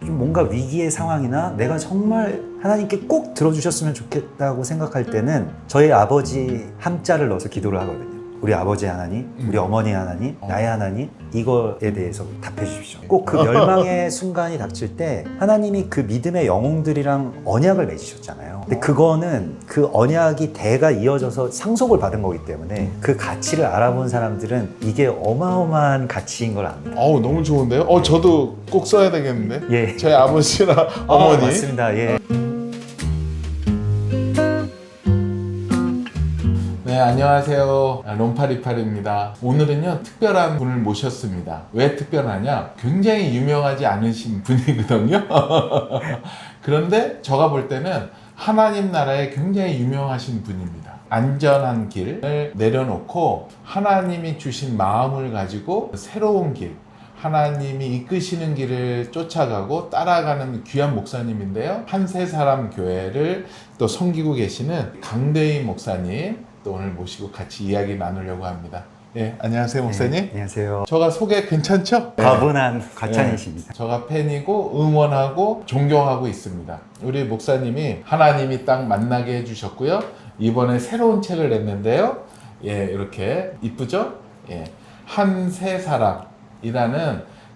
좀 뭔가 위기의 상황이나 내가 정말 하나님께 꼭 들어주셨으면 좋겠다고 생각할 때는 저희 아버지 함자를 넣어서 기도를 하거든요. 우리 아버지 하나님, 우리 어머니 하나님, 나의 하나님, 이거에 대해서 답해 주십시오. 꼭 그 멸망의 순간이 닥칠 때 하나님이 그 믿음의 영웅들이랑 언약을 맺으셨잖아요. 근데 그거는 그 언약이 대가 이어져서 상속을 받은 거기 때문에 그 가치를 알아본 사람들은 이게 어마어마한 가치인 걸 압니다. 어우, 너무 좋은데요? 저도 꼭 써야 되겠는데? 예. 저희 아버지나 어머니. 맞습니다. 예. 네, 안녕하세요. 롬파리파리입니다. 오늘은요, 특별한 분을 모셨습니다. 왜 특별하냐? 굉장히 유명하지 않으신 분이거든요. 그런데 제가 볼 때는 하나님 나라에 굉장히 유명하신 분입니다. 안전한 길을 내려놓고 하나님이 주신 마음을 가지고 새로운 길, 하나님이 이끄시는 길을 쫓아가고 따라가는 귀한 목사님인데요. 한세사람 교회를 또 섬기고 계시는 강대희 목사님 또 오늘 모시고 같이 이야기 나누려고 합니다. 예, 안녕하세요 목사님. 네, 안녕하세요. 저가 소개 괜찮죠? 과분한 과찬이십니다. 저가 팬이고 응원하고 존경하고 있습니다. 우리 목사님이 하나님이 딱 만나게 해주셨고요. 이번에 새로운 책을 냈는데요. 예, 이렇게 이쁘죠? 예, 한세사람이라는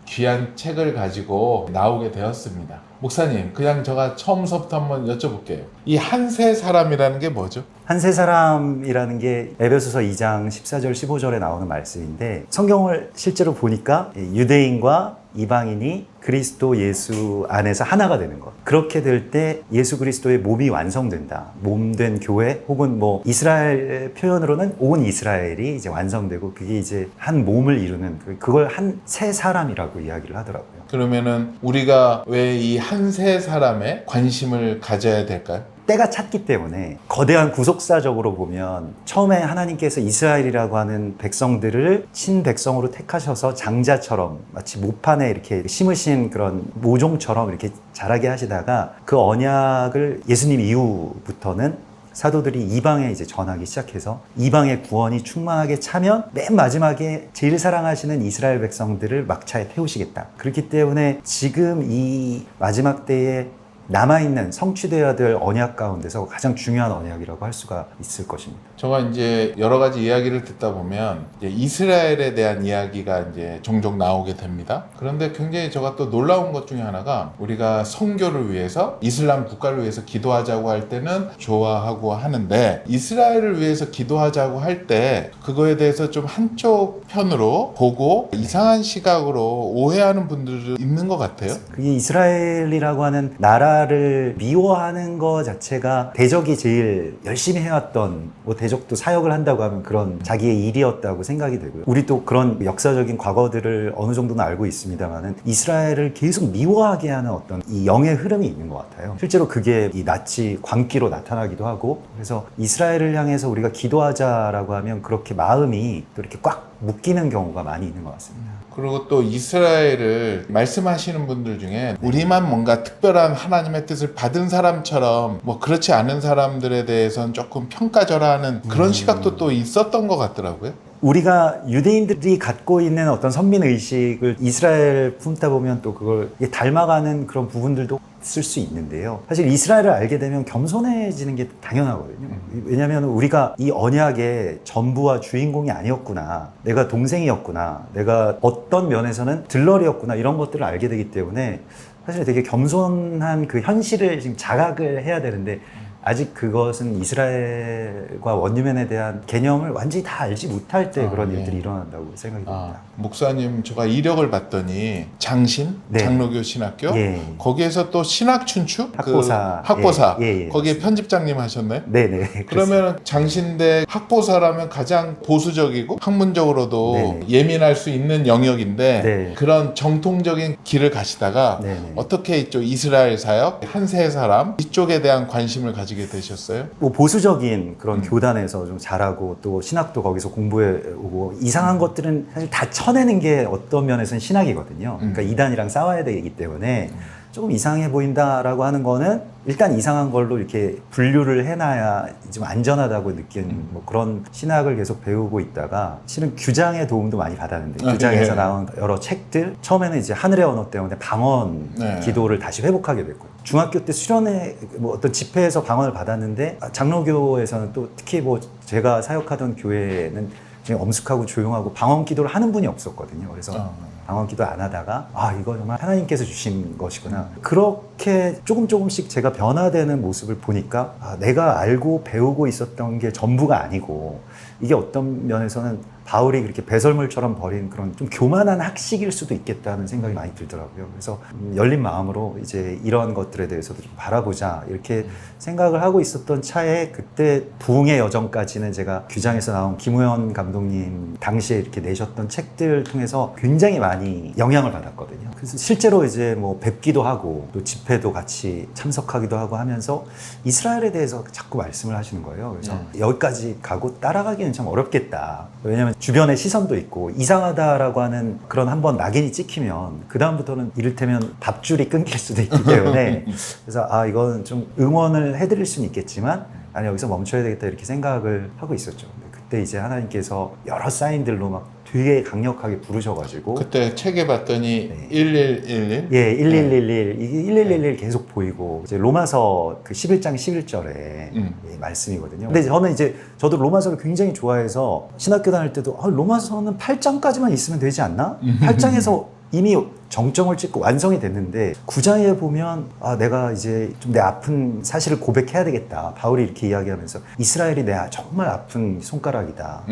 귀한 책을 가지고 나오게 되었습니다. 목사님, 그냥 제가 처음서부터 한번 여쭤볼게요. 이 한세사람이라는 게 뭐죠? 한세사람이라는 게 에베소서 2장 14절 15절에 나오는 말씀인데 성경을 실제로 보니까 유대인과 이방인이 그리스도 예수 안에서 하나가 되는 것. 그렇게 될 때 예수 그리스도의 몸이 완성된다. 몸된 교회 혹은 뭐 이스라엘 표현으로는 온 이스라엘이 이제 완성되고 그게 이제 한 몸을 이루는 그걸 한 세 사람이라고 이야기를 하더라고요. 그러면은 우리가 왜 이 한세 사람에 관심을 가져야 될까요? 때가 찼기 때문에 거대한 구속사적으로 보면 처음에 하나님께서 이스라엘이라고 하는 백성들을 친백성으로 택하셔서 장자처럼 마치 모판에 이렇게 심으신 그런 모종처럼 이렇게 자라게 하시다가 그 언약을 예수님 이후부터는 사도들이 이방에 이제 전하기 시작해서 이방의 구원이 충만하게 차면 맨 마지막에 제일 사랑하시는 이스라엘 백성들을 막차에 태우시겠다. 그렇기 때문에 지금 이 마지막 때에 남아있는 성취되어야 될 언약 가운데서 가장 중요한 언약이라고 할 수가 있을 것입니다. 제가 이제 여러 가지 이야기를 듣다 보면 이제 이스라엘에 대한 이야기가 이제 종종 나오게 됩니다. 그런데 굉장히 제가 또 놀라운 것 중에 하나가 우리가 선교를 위해서 이슬람 국가를 위해서 기도하자고 할 때는 좋아하고 하는데 이스라엘을 위해서 기도하자고 할 때 그거에 대해서 좀 한쪽 편으로 보고 이상한 시각으로 오해하는 분들이 있는 것 같아요. 그게 이스라엘이라고 하는 나라를 미워하는 것 자체가 대적이 제일 열심히 해왔던 뭐 대적도 사역을 한다고 하면 그런 자기의 일이었다고 생각이 되고요. 우리 또 그런 역사적인 과거들을 어느 정도는 알고 있습니다만은 이스라엘을 계속 미워하게 하는 어떤 이 영의 흐름이 있는 것 같아요. 실제로 그게 이 나치 광기로 나타나기도 하고 그래서 이스라엘을 향해서 우리가 기도하자라고 하면 그렇게 마음이 또 이렇게 꽉 묶이는 경우가 많이 있는 것 같습니다. 그리고 또 이스라엘을 말씀하시는 분들 중에 우리만 뭔가 특별한 하나님의 뜻을 받은 사람처럼 뭐 그렇지 않은 사람들에 대해서는 조금 평가절하하는 그런 시각도 또 있었던 것 같더라고요. 우리가 유대인들이 갖고 있는 어떤 선민의식을 이스라엘 품다 보면 또 그걸 닮아가는 그런 부분들도 있을 수 있는데요. 사실 이스라엘을 알게 되면 겸손해지는 게 당연하거든요. 왜냐하면 우리가 이 언약의 전부와 주인공이 아니었구나. 내가 동생이었구나. 내가 어떤 면에서는 들러리였구나. 이런 것들을 알게 되기 때문에 사실 되게 겸손한 그 현실을 지금 자각을 해야 되는데 아직 그것은 이스라엘과 원유맨에 대한 개념을 완전히 다 알지 못할 때 그런 일들이 일어난다고 생각이 듭니다. 목사님, 제가 이력을 봤더니 장신, 네. 장로교 신학교, 예. 거기에서 또 신학춘추, 학보사, 학보사, 예. 거기에 편집장님 하셨나요? 네네. 그러면 장신대 학보사라면 가장 보수적이고 학문적으로도 네네. 예민할 수 있는 영역인데 네. 그런 정통적인 길을 가시다가 네네. 어떻게 이쪽 이스라엘 사역, 한세 사람 이쪽에 대한 관심을 가지게 되셨어요? 뭐 보수적인 그런 교단에서 좀 자라고 또 신학도 거기서 공부해 오고 이상한 것들은 사실 다 쳐내는 게 어떤 면에서는 신학이거든요. 그러니까 이단이랑 싸워야 되기 때문에 조금 이상해 보인다라고 하는 거는 일단 이상한 걸로 이렇게 분류를 해놔야 좀 안전하다고 느낀 뭐 그런 신학을 계속 배우고 있다가 실은 규장의 도움도 많이 받았는데 규장에서 네. 나온 여러 책들 처음에는 이제 하늘의 언어 때문에 방언 네. 기도를 다시 회복하게 됐고요. 중학교 때 수련회 뭐 어떤 집회에서 방언을 받았는데 장로교에서는 또 특히 뭐 제가 사역하던 교회는 그냥 엄숙하고 조용하고 방언 기도를 하는 분이 없었거든요. 그래서 방언 기도 안 하다가 이거 정말 하나님께서 주신 것이구나. 그렇게 조금씩 제가 변화되는 모습을 보니까 내가 알고 배우고 있었던 게 전부가 아니고 이게 어떤 면에서는 바울이 그렇게 배설물처럼 버린 그런 좀 교만한 학식일 수도 있겠다는 생각이 많이 들더라고요. 그래서 열린 마음으로 이제 이런 것들에 대해서도 좀 바라보자 이렇게 생각을 하고 있었던 차에 그때 부흥의 여정까지는 제가 규장에서 나온 김우현 감독님 당시에 이렇게 내셨던 책들 통해서 굉장히 많이 영향을 받았거든요. 그래서 실제로 이제 뭐 뵙기도 하고 또 집회도 같이 참석하기도 하고 하면서 이스라엘에 대해서 자꾸 말씀을 하시는 거예요. 그래서 여기까지 가고 따라가기는 참 어렵겠다. 왜냐하면 주변에 시선도 있고 이상하다라고 하는 그런 한번 낙인이 찍히면 그 다음부터는 이를테면 밥줄이 끊길 수도 있기 때문에 그래서 이건 좀 응원을 해드릴 수는 있겠지만 아니 여기서 멈춰야 되겠다 이렇게 생각을 하고 있었죠. 근데 그때 이제 하나님께서 여러 사인들로 막 되게 강력하게 부르셔가지고 그때 책에 봤더니 1111 예, 1111 이게 1111 계속 보이고 이제 로마서 그 11장 11절에 예, 말씀이거든요. 근데 저는 이제 저도 로마서를 굉장히 좋아해서 신학교 다닐 때도 로마서는 8장까지만 있으면 되지 않나? 8장에서 이미 정점을 찍고 완성이 됐는데 9장에 보면 내가 이제 좀 내 아픈 사실을 고백해야 되겠다. 바울이 이렇게 이야기하면서 이스라엘이 내 정말 아픈 손가락이다.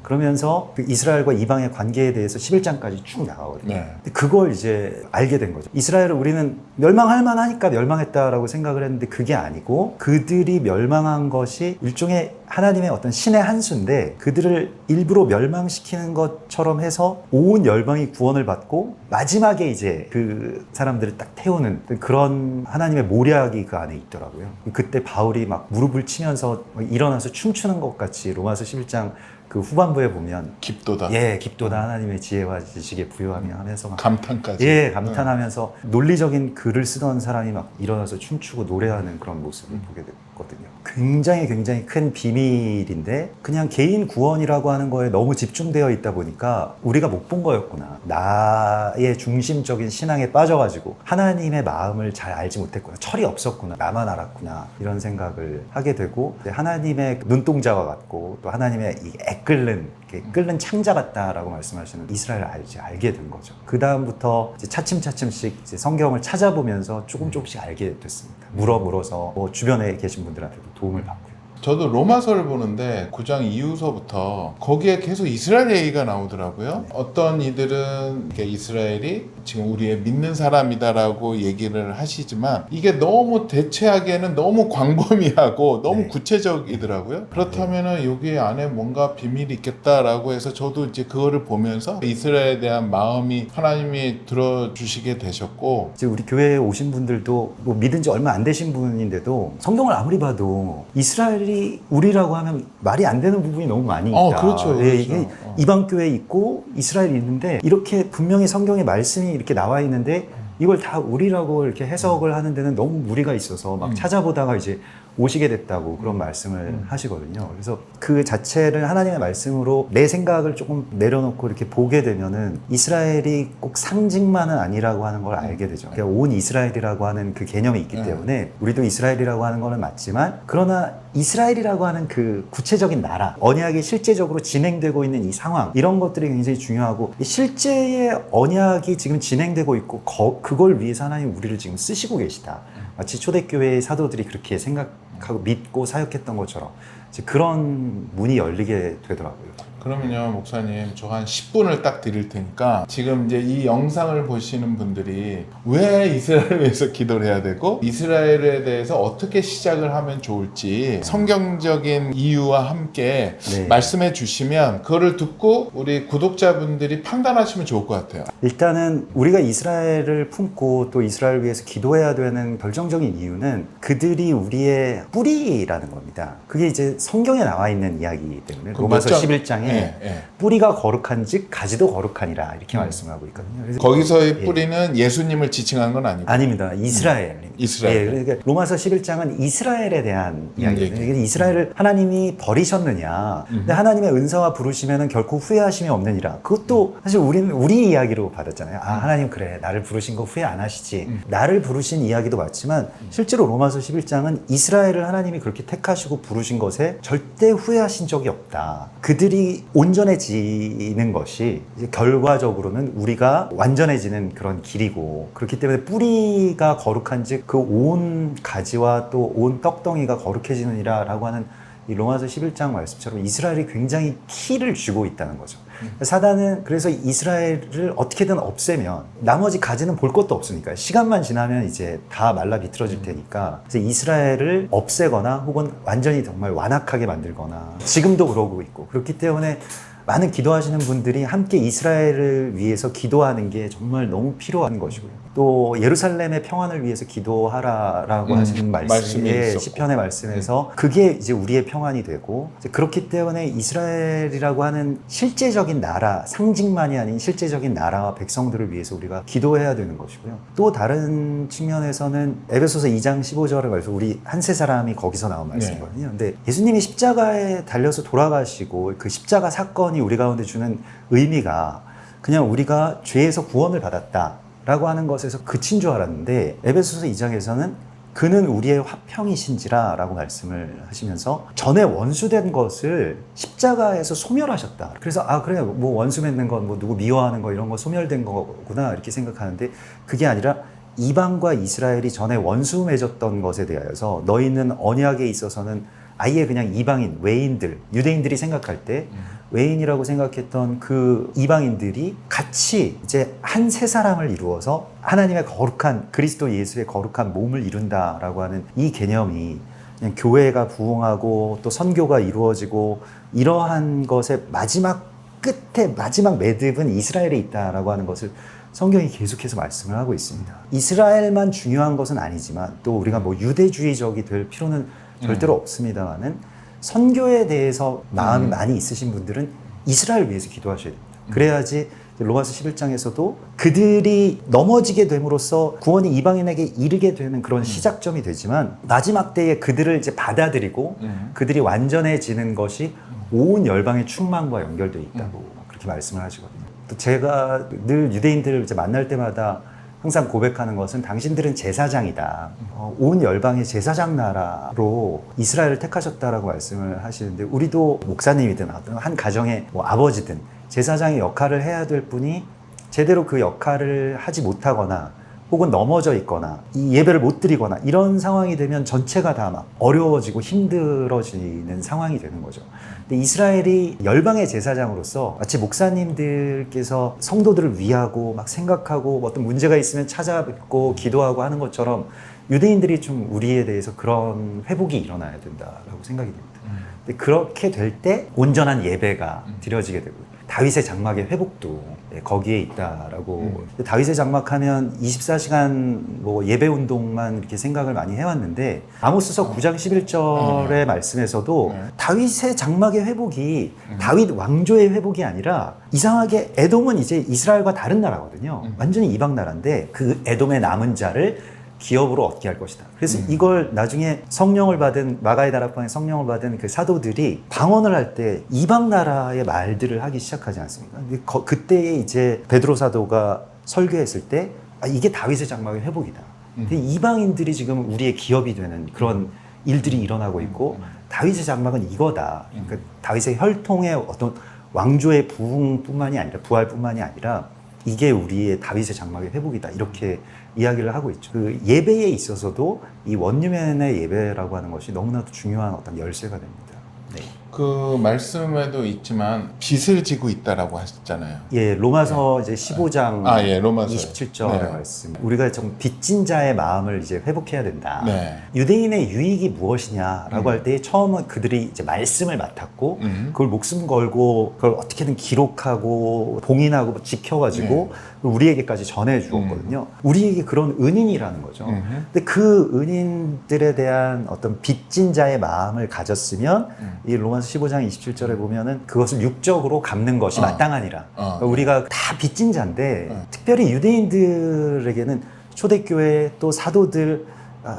그러면서 그 이스라엘과 이방의 관계에 대해서 11장까지 쭉 나가거든요. 네. 근데 그걸 이제 알게 된 거죠. 이스라엘을 우리는 멸망할 만하니까 멸망했다라고 생각을 했는데 그게 아니고 그들이 멸망한 것이 일종의 하나님의 어떤 신의 한 수인데 그들을 일부러 멸망시키는 것처럼 해서 온 열방이 구원을 받고 마지막에 이제 그 사람들을 딱 태우는 그런 하나님의 모략이 그 안에 있더라고요. 그때 바울이 막 무릎을 치면서 일어나서 춤추는 것 같이 로마서 11장 그 후반부에 보면 깊도다. 예, 깊도다 하나님의 지혜와 지식에 부요하며 하면서 막 감탄까지. 예, 감탄하면서 논리적인 글을 쓰던 사람이 막 일어나서 춤추고 노래하는 그런 모습을 보게 됐거든요. 굉장히 큰 비밀인데 그냥 개인 구원이라고 하는 거에 너무 집중되어 있다 보니까 우리가 못 본 거였구나. 나의 중심적인 신앙에 빠져가지고 하나님의 마음을 잘 알지 못했구나. 철이 없었구나. 나만 알았구나. 이런 생각을 하게 되고 하나님의 눈동자와 같고 또 하나님의 이 끓는 창자 같다라고 말씀하시는 이스라엘을 알게 된 거죠. 그 다음부터 차츰차츰씩 이제 성경을 찾아보면서 조금씩 알게 됐습니다. 물어서 뭐 주변에 계신 분들한테도 도움을 받고요. 저도 로마서를 보는데 9장 이후서부터 거기에 계속 이스라엘 얘기가 나오더라고요. 어떤 이들은 이렇게 이스라엘이 지금 우리의 믿는 사람이다라고 얘기를 하시지만 이게 너무 대체하기에는 너무 광범위하고 너무 구체적이더라고요. 그렇다면은 여기 안에 뭔가 비밀이 있겠다라고 해서 저도 이제 그거를 보면서 이스라엘에 대한 마음이 하나님이 들어주시게 되셨고 이제 우리 교회에 오신 분들도 뭐 믿은 지 얼마 안 되신 분인데도 성경을 아무리 봐도 이스라엘이 우리라고 하면 말이 안 되는 부분이 너무 많이 있다. 그렇죠. 예, 이게 이방 교회에 있고 이스라엘이 있는데 이렇게 분명히 성경에 말씀이 이렇게 나와 있는데 이걸 다 우리라고 이렇게 해석을 하는 데는 너무 무리가 있어서 막 찾아보다가 이제 오시게 됐다고 그런 말씀을 하시거든요. 그래서 그 자체를 하나님의 말씀으로 내 생각을 조금 내려놓고 이렇게 보게 되면은 이스라엘이 꼭 상징만은 아니라고 하는 걸 알게 되죠. 그러니까 온 이스라엘이라고 하는 그 개념이 있기 때문에 우리도 이스라엘이라고 하는 거는 맞지만 그러나 이스라엘이라고 하는 그 구체적인 나라, 언약이 실제적으로 진행되고 있는 이 상황 이런 것들이 굉장히 중요하고 실제의 언약이 지금 진행되고 있고 그걸 위해서 하나님 우리를 지금 쓰시고 계시다. 마치 초대교회의 사도들이 그렇게 생각하고 믿고 사역했던 것처럼 이제 그런 문이 열리게 되더라고요. 그러면요, 목사님, 저 한 10분을 딱 드릴 테니까 지금 이제 이 영상을 보시는 분들이 왜 이스라엘을 위해서 기도를 해야 되고 이스라엘에 대해서 어떻게 시작을 하면 좋을지 성경적인 이유와 함께 말씀해 주시면 그거를 듣고 우리 구독자분들이 판단하시면 좋을 것 같아요. 일단은 우리가 이스라엘을 품고 또 이스라엘을 위해서 기도해야 되는 결정적인 이유는 그들이 우리의 뿌리라는 겁니다. 그게 이제 성경에 나와 있는 이야기이기 때문에 그 로마서 몇 장? 11장에 예. 뿌리가 거룩한즉 가지도 거룩하니라 이렇게 말씀하고 있거든요. 그래서 거기서의 뿌리는 예수님을 지칭한 건 아니고 아닙니다. 이스라엘. 이스라엘. 예, 그러니까 로마서 11장은 이스라엘에 대한 이야기예요. 얘기. 이스라엘을 하나님이 버리셨느냐. 근데 하나님의 은사와 부르시면 결코 후회하심이 없느니라. 그것도 사실 우리 이야기로 받았잖아요. 아, 하나님 그래. 나를 부르신 거 후회 안 하시지. 나를 부르신 이야기도 맞지만 실제로 로마서 11장은 이스라엘을 하나님이 그렇게 택하시고 부르신 것에 절대 후회하신 적이 없다. 그들이 온전해지는 것이 이제 결과적으로는 우리가 완전해지는 그런 길이고, 그렇기 때문에 뿌리가 거룩한즉 그 온 가지와 또 온 떡덩이가 거룩해지느니라 라고 하는 이 로마서 11장 말씀처럼 이스라엘이 굉장히 키를 쥐고 있다는 거죠. 사단은 그래서 이스라엘을 어떻게든 없애면 나머지 가지는 볼 것도 없으니까 시간만 지나면 이제 다 말라 비틀어질 테니까 그래서 이스라엘을 없애거나 혹은 완전히 정말 완악하게 만들거나 지금도 그러고 있고, 그렇기 때문에 많은 기도하시는 분들이 함께 이스라엘을 위해서 기도하는 게 정말 너무 필요한 것이고요. 또 예루살렘의 평안을 위해서 기도하라라고 하시는 말씀이 있었고. 시편의 말씀에서 그게 이제 우리의 평안이 되고, 이제 그렇기 때문에 이스라엘이라고 하는 실제적인 나라, 상징만이 아닌 실제적인 나라와 백성들을 위해서 우리가 기도해야 되는 것이고요. 또 다른 측면에서는 에베소서 2장 15절의 말씀, 우리 한 세 사람이 거기서 나온 말씀이거든요. 근데 예수님이 십자가에 달려서 돌아가시고 그 십자가 사건이 우리 가운데 주는 의미가 그냥 우리가 죄에서 구원을 받았다라고 하는 것에서 그친 줄 알았는데, 에베소서 2장에서는 그는 우리의 화평이신지라 라고 말씀을 하시면서 전에 원수된 것을 십자가에서 소멸하셨다. 그래서 아 그래 뭐 원수 맺는 건 뭐 누구 미워하는 거 이런 거 소멸된 거구나 이렇게 생각하는데, 그게 아니라 이방과 이스라엘이 전에 원수 맺었던 것에 대하여서 너희는 언약에 있어서는 아예 그냥 이방인, 외인들, 유대인들이 생각할 때 외인이라고 생각했던 그 이방인들이 같이 이제 한 세 사람을 이루어서 하나님의 거룩한 그리스도 예수의 거룩한 몸을 이룬다라고 하는 이 개념이 그냥 교회가 부흥하고 또 선교가 이루어지고 이러한 것의 마지막 끝에 마지막 매듭은 이스라엘에 있다라고 하는 것을 성경이 계속해서 말씀을 하고 있습니다. 이스라엘만 중요한 것은 아니지만 또 우리가 뭐 유대주의적이 될 필요는 절대로 없습니다만은 선교에 대해서 마음이 많이 있으신 분들은 이스라엘 위해서 기도하셔야 됩니다. 그래야지 로마서 11장에서도 그들이 넘어지게 됨으로써 구원이 이방인에게 이르게 되는 그런 시작점이 되지만 마지막 때에 그들을 이제 받아들이고 그들이 완전해지는 것이 온 열방의 충만과 연결되어 있다고 그렇게 말씀을 하시거든요. 또 제가 늘 유대인들을 이제 만날 때마다 항상 고백하는 것은 당신들은 제사장이다. 온 열방의 제사장 나라로 이스라엘을 택하셨다라고 말씀을 하시는데, 우리도 목사님이든 어떤 한 가정의 뭐 아버지든 제사장의 역할을 해야 될 분이 제대로 그 역할을 하지 못하거나 혹은 넘어져 있거나 이 예배를 못 드리거나 이런 상황이 되면 전체가 다 막 어려워지고 힘들어지는 상황이 되는 거죠. 근데 이스라엘이 열방의 제사장으로서 마치 목사님들께서 성도들을 위하고 막 생각하고 어떤 문제가 있으면 찾아뵙고 기도하고 하는 것처럼 유대인들이 좀 우리에 대해서 그런 회복이 일어나야 된다라고 생각이 됩니다. 근데 그렇게 될 때 온전한 예배가 드려지게 되고 다윗의 장막의 회복도 거기에 있다라고. 다윗의 장막하면 24시간 뭐 예배 운동만 이렇게 생각을 많이 해왔는데 아모스서 9장 11절의 말씀에서도 다윗의 장막의 회복이 다윗 왕조의 회복이 아니라, 이상하게 에돔은 이제 이스라엘과 다른 나라거든요. 완전히 이방 나라인데 그 에돔의 남은 자를 기업으로 얻게 할 것이다. 그래서 이걸 나중에 성령을 받은 마가의 다락방에 성령을 받은 그 사도들이 방언을 할 때 이방 나라의 말들을 하기 시작하지 않습니까? 그때에 이제 베드로 사도가 설교했을 때 이게 다윗의 장막의 회복이다. 근데 이방인들이 지금 우리의 기업이 되는 그런 일들이 일어나고 있고 다윗의 장막은 이거다. 그러니까 다윗의 혈통의 어떤 왕조의 부흥뿐만이 아니라 부활뿐만이 아니라 이게 우리의 다윗의 장막의 회복이다. 이렇게 이야기를 하고 있죠. 그 예배에 있어서도 이 원유맨의 예배라고 하는 것이 너무나도 중요한 어떤 열쇠가 됩니다. 네. 그 말씀에도 있지만 빚을 지고 있다라고 하셨잖아요. 예, 로마서 이제 15장 예, 로마서 27절의 말씀. 우리가 좀 빚진 자의 마음을 이제 회복해야 된다. 네. 유대인의 유익이 무엇이냐라고 할 때 처음은 그들이 이제 말씀을 맡았고 그걸 목숨 걸고 그걸 어떻게든 기록하고 봉인하고 지켜가지고 우리에게까지 전해 주었거든요. 우리에게 그런 은인이라는 거죠. 근데 그 은인들에 대한 어떤 빚진 자의 마음을 가졌으면 이 로마서 15장 27절에 보면은 그것을 육적으로 갚는 것이 마땅하니라. 그러니까 우리가 다 빚진 자인데 특별히 유대인들에게는 초대교회 또 사도들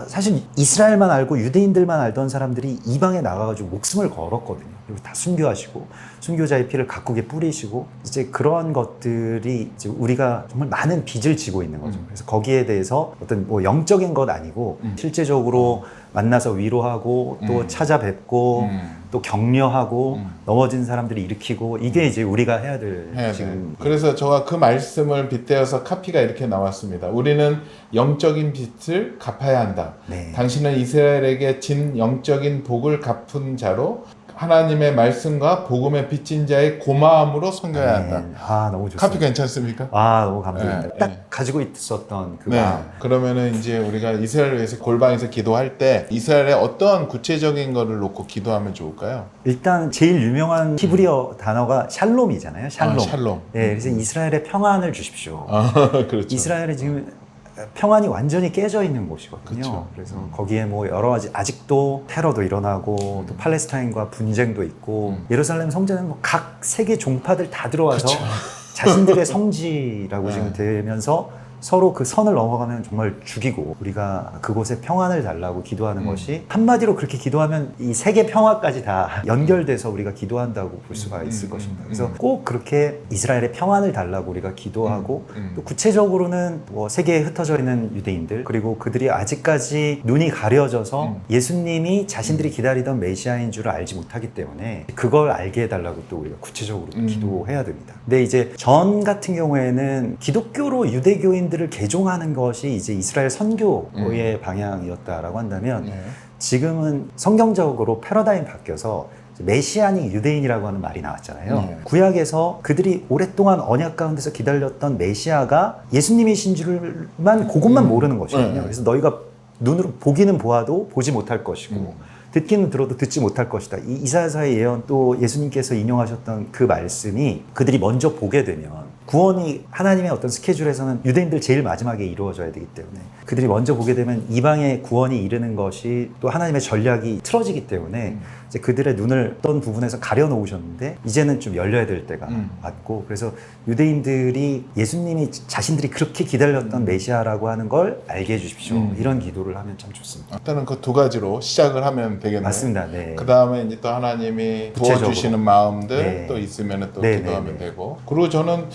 사실 이스라엘만 알고 유대인들만 알던 사람들이 이방에 나가가지고 목숨을 걸었거든요. 그리고 다 순교하시고 순교자의 피를 각국에 뿌리시고 이제 그러한 것들이 이제 우리가 정말 많은 빚을 지고 있는 거죠. 그래서 거기에 대해서 어떤 뭐 영적인 것 아니고 실제적으로 만나서 위로하고 또 찾아뵙고 또 격려하고 넘어진 사람들을 일으키고 이게 이제 우리가 해야 될 지금. 그래서 제가 그 말씀을 빗대어서 카피가 이렇게 나왔습니다. 우리는 영적인 빚을 갚아야 한다. 네. 당신은 이스라엘에게 진 영적인 복을 갚은 자로 하나님의 말씀과 복음의 빚진 자의 고마움으로 섬겨야 한다. 네. 아, 너무 좋습니다. 카피 괜찮습니까? 아, 너무 감사합니다. 네, 딱 네. 가지고 있었던 그 네. 마음. 그러면은 이제 우리가 이스라엘을 위해서 골방에서 기도할 때 이스라엘의 어떠한 구체적인 거를 놓고 기도하면 좋을까요? 일단 제일 유명한 히브리어 단어가 샬롬이잖아요. 샬롬. 샬롬. 네, 그래서 이스라엘에 평안을 주십시오. 그렇죠. 이스라엘에 지금 평안이 완전히 깨져 있는 곳이거든요. 그렇죠. 그래서 거기에 뭐 여러 가지 아직도 테러도 일어나고 또 팔레스타인과 분쟁도 있고 예루살렘 성전은 뭐 각 세계 종파들 다 들어와서 그렇죠. 자신들의 성지라고 네. 지금 되면서 서로 그 선을 넘어가면 정말 죽이고 우리가 그곳에 평안을 달라고 기도하는 것이 한마디로 그렇게 기도하면 이 세계 평화까지 다 연결돼서 우리가 기도한다고 볼 수가 있을 것입니다. 그래서 꼭 그렇게 이스라엘의 평안을 달라고 우리가 기도하고 또 구체적으로는 뭐 세계에 흩어져 있는 유대인들 그리고 그들이 아직까지 눈이 가려져서 예수님이 자신들이 기다리던 메시아인 줄을 알지 못하기 때문에 그걸 알게 해달라고 또 우리가 구체적으로 기도해야 됩니다. 근데 이제 전 같은 경우에는 기독교로 유대교인들을 개종하는 것이 이제 이스라엘 선교의 방향이었다라고 한다면 지금은 성경적으로 패러다임 바뀌어서 메시아닉 유대인이라고 하는 말이 나왔잖아요. 구약에서 그들이 오랫동안 언약 가운데서 기다렸던 메시아가 예수님이신 줄만 그것만 모르는 것이거든요. 그래서 너희가 눈으로 보기는 보아도 보지 못할 것이고 듣기는 들어도 듣지 못할 것이다. 이 이사야서의 예언 또 예수님께서 인용하셨던 그 말씀이 그들이 먼저 보게 되면 구원이 하나님의 어떤 스케줄에서는 유대인들 제일 마지막에 이루어져야 되기 때문에 그들이 먼저 보게 되면 이방의 구원이 이르는 것이 또 하나님의 전략이 틀어지기 때문에 이제 그들의 눈을 어떤 부분에서 가려놓으셨는데 이제는 좀 열려야 될 때가 왔고 그래서 유대인들이 예수님이 자신들이 그렇게 기다렸던 메시아라고 하는 걸 알게 해주십시오. 이런 기도를 하면 참 좋습니다. 일단은 그 두 가지로 시작을 하면 되겠네요. 맞습니다. 네. 그 다음에 이제 또 하나님이 구체적으로. 부어주시는 마음들 네. 또 있으면 또 네, 기도하면 네, 네. 되고. 그리고 저는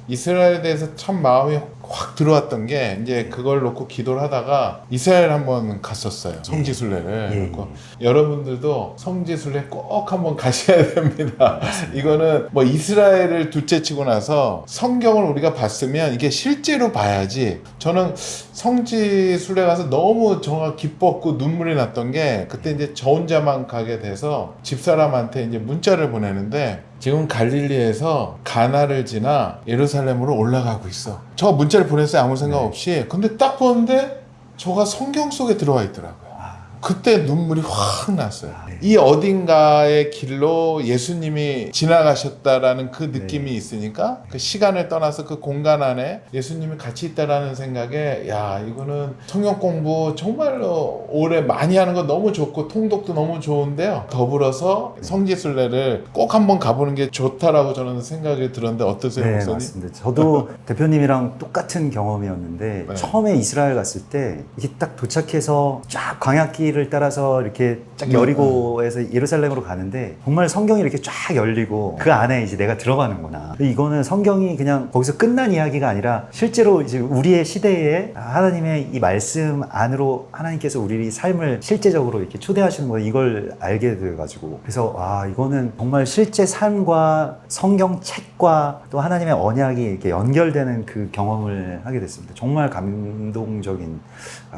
이스라엘에 대해서 참 마음이 확 들어왔던 게 이제 그걸 놓고 기도를 하다가 이스라엘 한번 갔었어요. 성지순례를. 그래서 여러분들도 성지순례 꼭 한번 가셔야 됩니다. 이거는 뭐 이스라엘을 둘째치고 나서 성경을 우리가 봤으면 이게 실제로 봐야지. 저는 성지순례 가서 너무 정말 기뻤고 눈물이 났던 게 그때 이제 저 혼자만 가게 돼서 집사람한테 이제 문자를 보내는데 지금 갈릴리에서 가나를 지나 예루살렘으로 올라가고 있어. 저 문자를 보냈어요. 아무 생각 없이. 근데 딱 보는데 저가 성경 속에 들어와 있더라고요. 그때 눈물이 확 났어요. 이 어딘가의 길로 예수님이 지나가셨다라는 그 느낌이 있으니까 그 시간을 떠나서 그 공간 안에 예수님이 같이 있다라는 생각에 야 이거는 성경 공부 정말로 오래 많이 하는 거 너무 좋고 통독도 너무 좋은데요. 더불어서 성지순례를 꼭 한번 가보는 게 좋다라고 저는 생각이 들었는데 어떠세요, 네, 목사님? 맞습니다. 저도 대표님이랑 똑같은 경험이었는데 네. 처음에 이스라엘 갔을 때 이게 딱 도착해서 쫙 광야길을 따라서 이렇게 쫙 여리고에서 예루살렘으로 가는데 정말 성경이 이렇게 쫙 열리고 그 안에 이제 내가 들어가는구나. 이거는 성경이 그냥 거기서 끝난 이야기가 아니라 실제로 이제 우리의 시대에 하나님의 이 말씀 안으로 하나님께서 우리 삶을 실제적으로 이렇게 초대하시는 거 이걸 알게 돼가지고 그래서 와 이거는 정말 실제 삶과 성경 책과 또 하나님의 언약이 이렇게 연결되는 그 경험을 하게 됐습니다. 정말 감동적인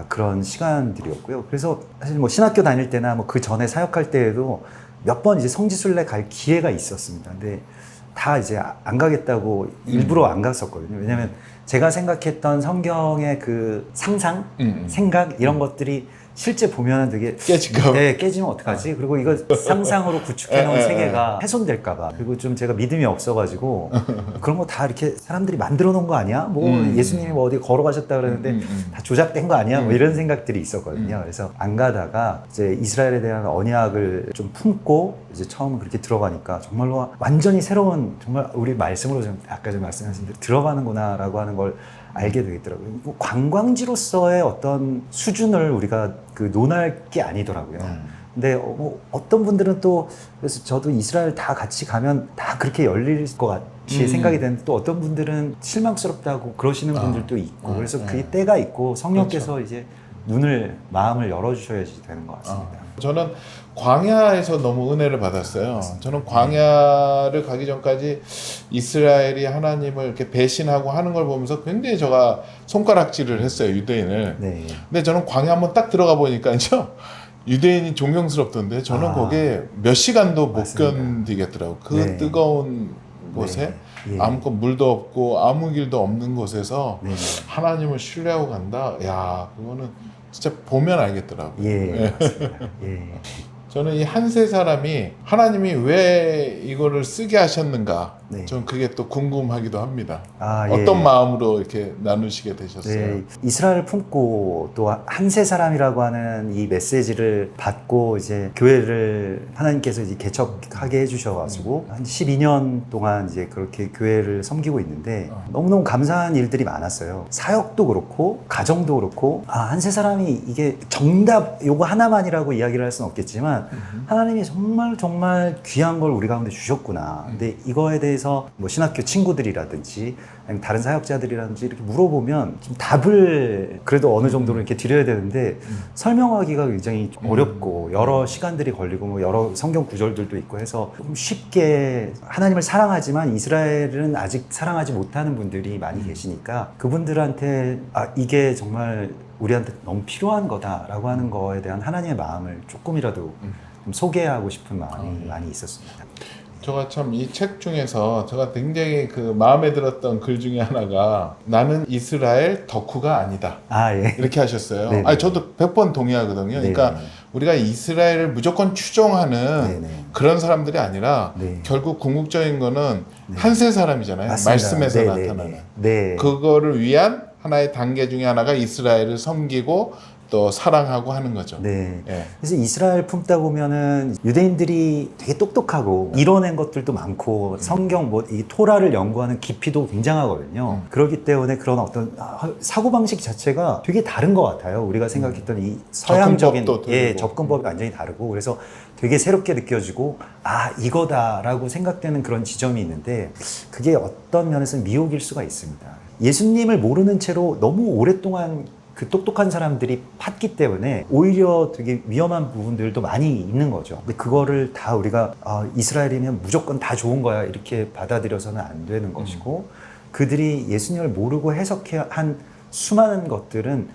그런 시간들이었고요. 그래서 사실 뭐 신학교 다닐 때나 뭐 그 전에 사역할 때에도 몇 번 이제 성지순례 갈 기회가 있었습니다. 근데 다 이제 안 가겠다고 일부러 안 갔었거든요. 왜냐면 제가 생각했던 성경의 그 상상, 생각 이런 것들이 실제 보면 되게 깨질까 봐. 네, 깨지면 어떡하지? 그리고 이거 상상으로 구축해 놓은 세계가 훼손될까 봐. 그리고 좀 제가 믿음이 없어가지고 그런 거 다 이렇게 사람들이 만들어 놓은 거 아니야? 뭐 예수님이 뭐 어디 걸어가셨다 그러는데 다 조작된 거 아니야? 뭐 이런 생각들이 있었거든요. 그래서 안 가다가 이제 이스라엘에 대한 언약을 좀 품고 이제 처음 그렇게 들어가니까 정말로 완전히 새로운, 정말 우리 말씀으로 좀 아까 좀 말씀하신 대로 들어가는구나라고 하는 걸 알게 되겠더라고요. 뭐 관광지로서의 어떤 수준을 우리가 그 논할 게 아니더라고요. 근데 뭐 어떤 분들은 또, 그래서 저도 이스라엘 다 같이 가면 다 그렇게 열릴 것 같이 생각이 되는데, 또 어떤 분들은 실망스럽다고 그러시는 분들도 있고, 그래서 그게 때가 있고 성령께서 그렇죠. 이제 마음을 열어주셔야지 되는 것 같습니다. 저는 광야에서 너무 은혜를 받았어요. 저는 광야를 가기 전까지 이스라엘이 하나님을 이렇게 배신하고 하는 걸 보면서 굉장히 제가 손가락질을 했어요, 유대인을. 네. 근데 저는 광야 한번 딱 들어가 보니까요, 유대인이 존경스럽던데 저는 거기에 몇 시간도 못 맞습니다. 견디겠더라고요. 그 네. 뜨거운 곳에 네. 예. 아무것도 물도 없고 아무 길도 없는 곳에서 네. 하나님을 신뢰하고 간다. 야, 그거는 진짜 보면 알겠더라고요. 예, 맞습니다. 예. 저는 이 한세 사람이 하나님이 왜 이거를 쓰게 하셨는가, 네. 저는 그게 또 궁금하기도 합니다. 예. 어떤 마음으로 이렇게 나누시게 되셨어요? 네, 이스라엘을 품고 또 한세 사람이라고 하는 이 메시지를 받고 이제 교회를 하나님께서 이제 개척하게 해주셔가지고 한 12년 동안 이제 그렇게 교회를 섬기고 있는데 너무너무 감사한 일들이 많았어요. 사역도 그렇고 가정도 그렇고, 한세 사람이 이게 정답 요거 하나만이라고 이야기를 할 수는 없겠지만 하나님이 정말 정말 귀한 걸 우리 가운데 주셨구나. 근데 이거에 대해서 뭐 신학교 친구들이라든지 아니면 다른 사역자들이라든지 이렇게 물어보면 좀 답을 그래도 어느 정도로 이렇게 드려야 되는데 설명하기가 굉장히 어렵고 여러 시간들이 걸리고 뭐 여러 성경 구절들도 있고 해서 좀 쉽게, 하나님을 사랑하지만 이스라엘은 아직 사랑하지 못하는 분들이 많이 계시니까 그분들한테 이게 정말 우리한테 너무 필요한 거다라고 하는 거에 대한 하나님의 마음을 조금이라도 좀 소개하고 싶은 마음이 많이 있었습니다. 제가 참 이 책 중에서 제가 굉장히 그 마음에 들었던 글 중에 하나가, 나는 이스라엘 덕후가 아니다. 예. 이렇게 하셨어요. 네네. 아니, 저도 100번 동의하거든요. 그러니까 네네. 우리가 이스라엘을 무조건 추종하는 네네. 그런 사람들이 아니라 네. 결국 궁극적인 거는 한세 사람이잖아요. 맞습니다. 말씀에서 네네네. 나타나는. 네. 그거를 위한 하나의 단계 중에 하나가 이스라엘을 섬기고 또 사랑하고 하는 거죠. 네. 예. 그래서 이스라엘 품다 보면은 유대인들이 되게 똑똑하고 이뤄낸 것들도 많고 성경 뭐 이 토라를 연구하는 깊이도 굉장하거든요. 그렇기 때문에 그런 어떤 사고방식 자체가 되게 다른 것 같아요. 우리가 생각했던 이 서양적인 접근법도 다르고. 접근법이 완전히 다르고, 그래서 되게 새롭게 느껴지고 이거다라고 생각되는 그런 지점이 있는데, 그게 어떤 면에서는 미혹일 수가 있습니다. 예수님을 모르는 채로 너무 오랫동안 그 똑똑한 사람들이 팠기 때문에 오히려 되게 위험한 부분들도 많이 있는 거죠. 근데 그거를 다 우리가 이스라엘이면 무조건 다 좋은 거야 이렇게 받아들여서는 안 되는 것이고, 그들이 예수님을 모르고 해석한 수많은 것들은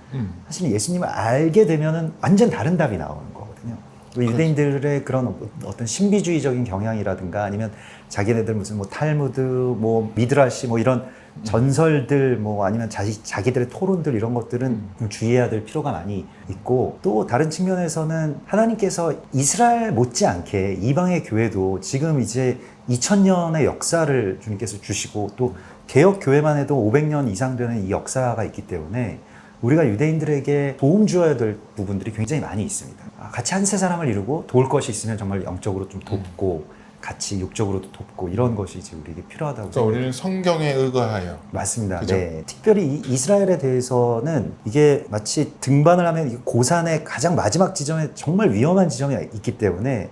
사실 예수님을 알게 되면은 완전 다른 답이 나오는 거거든요. 유대인들의 그런 어떤 신비주의적인 경향이라든가 아니면 자기네들 무슨 뭐 탈무드, 뭐 미드라시, 뭐 이런 전설들, 뭐 아니면 자기들의 토론들, 이런 것들은 좀 주의해야 될 필요가 많이 있고, 또 다른 측면에서는 하나님께서 이스라엘 못지않게 이방의 교회도 지금 이제 2000년의 역사를 주님께서 주시고, 또 개혁 교회만 해도 500년 이상 되는 이 역사가 있기 때문에 우리가 유대인들에게 도움 주어야 될 부분들이 굉장히 많이 있습니다. 같이 한세 사람을 이루고 도울 것이 있으면 정말 영적으로 좀 돕고 같이 육적으로도 돕고, 이런 것이 이제 우리에게 필요하다고 그러니까 우리는 성경에 의거하여. 맞습니다. 그죠? 네. 특별히 이스라엘에 대해서는 이게 마치 등반을 하면 고산의 가장 마지막 지점에 정말 위험한 지점이 있기 때문에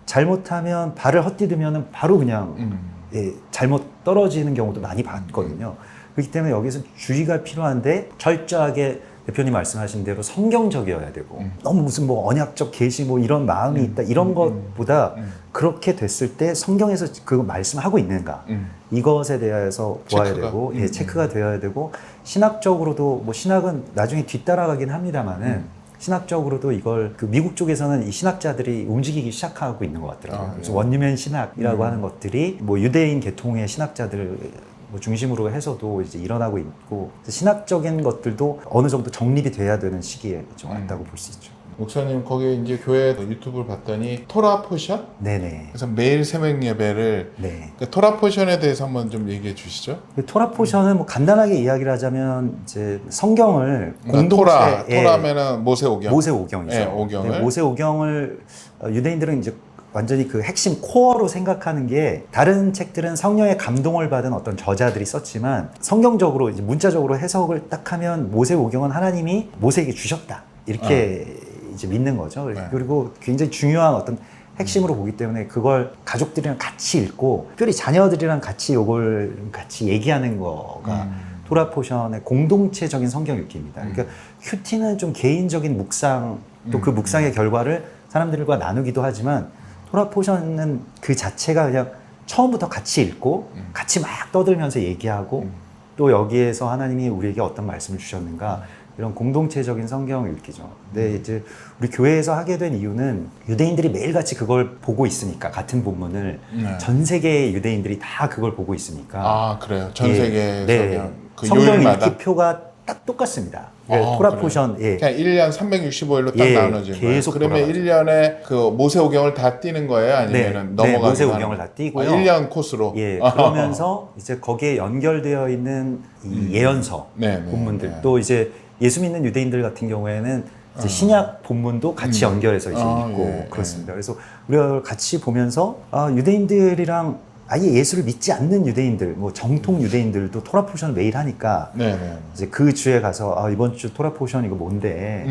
잘못하면 발을 헛디디면 바로 그냥 잘못 떨어지는 경우도 많이 봤거든요. 그렇기 때문에 여기서 주의가 필요한데, 철저하게 대표님 말씀하신 대로 성경적이어야 되고, 너무 무슨 뭐 언약적 계시 뭐 이런 마음이 있다 이런 것보다 그렇게 됐을 때 성경에서 그 말씀하고 있는가, 이것에 대해서 보아야 체크가. 되고, 체크가 되어야 되고, 신학적으로도 뭐 신학은 나중에 뒤따라가긴 합니다만은 신학적으로도 이걸 그 미국 쪽에서는 이 신학자들이 움직이기 시작하고 있는 것 같더라고요. 그래서 네. 원유면 신학이라고 하는 것들이 뭐 유대인 계통의 신학자들 뭐 중심으로 해서도 이제 일어나고 있고 신학적인 것들도 어느 정도 정립이 돼야 되는 시기에 좀 왔다고 볼 수 있죠. 목사님 거기 이제 교회 유튜브를 봤더니 토라 포션? 네네. 그래서 매일 새벽 예배를 네. 그 토라 포션에 대해서 한번 좀 얘기해 주시죠. 그 토라 포션은 뭐 간단하게 이야기를 하자면 이제 성경을 그러니까 공동체에 토라면은 모세오경. 모세오경이죠. 네, 오경을. 네, 모세오경을 유대인들은 이제 완전히 그 핵심 코어로 생각하는 게 다른 책들은 성령의 감동을 받은 어떤 저자들이 썼지만 성경적으로 이제 문자적으로 해석을 딱 하면 모세오경은 하나님이 모세에게 주셨다 이렇게 이제 믿는 거죠. 네. 그리고 굉장히 중요한 어떤 핵심으로 보기 때문에 그걸 가족들이랑 같이 읽고 특별히 자녀들이랑 같이 이걸 같이 얘기하는 거가 토라 포션의 공동체적인 성경 읽기입니다. 그러니까 큐티는 좀 개인적인 묵상 또 그 묵상의 결과를 사람들과 나누기도 하지만 토라 포션은 그 자체가 그냥 처음부터 같이 읽고 같이 막 떠들면서 얘기하고 또 여기에서 하나님이 우리에게 어떤 말씀을 주셨는가 이런 공동체적인 성경 읽기죠. 근데 이제 우리 교회에서 하게 된 이유는 유대인들이 매일같이 그걸 보고 있으니까 같은 본문을 네. 전 세계의 유대인들이 다 그걸 보고 있으니까 아 그래요. 전 예, 세계에서 네. 그냥 그 성경 요일마다 읽기표가 딱 똑같습니다. 아, 토라 그래요? 포션 예. 그냥 1년 365일로 딱 예, 나눠진 거예요. 계속 그러면 돌아가죠. 1년에 그 모세오경을 다 띄는 거예요? 아니면은 네, 넘어가기도 모세오경을 하는 다 거예요? 띄고요. 1년 코스로. 예, 그러면서 이제 거기에 연결되어 있는 이 예언서 네, 네, 본문들 네. 또 이제 예수 믿는 유대인들 같은 경우에는 이제 신약 본문도 같이 연결해서 이제 아, 읽고 예, 그렇습니다. 그래서 우리가 같이 보면서 유대인들이랑 아예 예수를 믿지 않는 유대인들, 뭐 정통 유대인들도 토라 포션을 매일 하니까 네, 네. 이제 그 주에 가서 이번 주 토라 포션 이거 뭔데?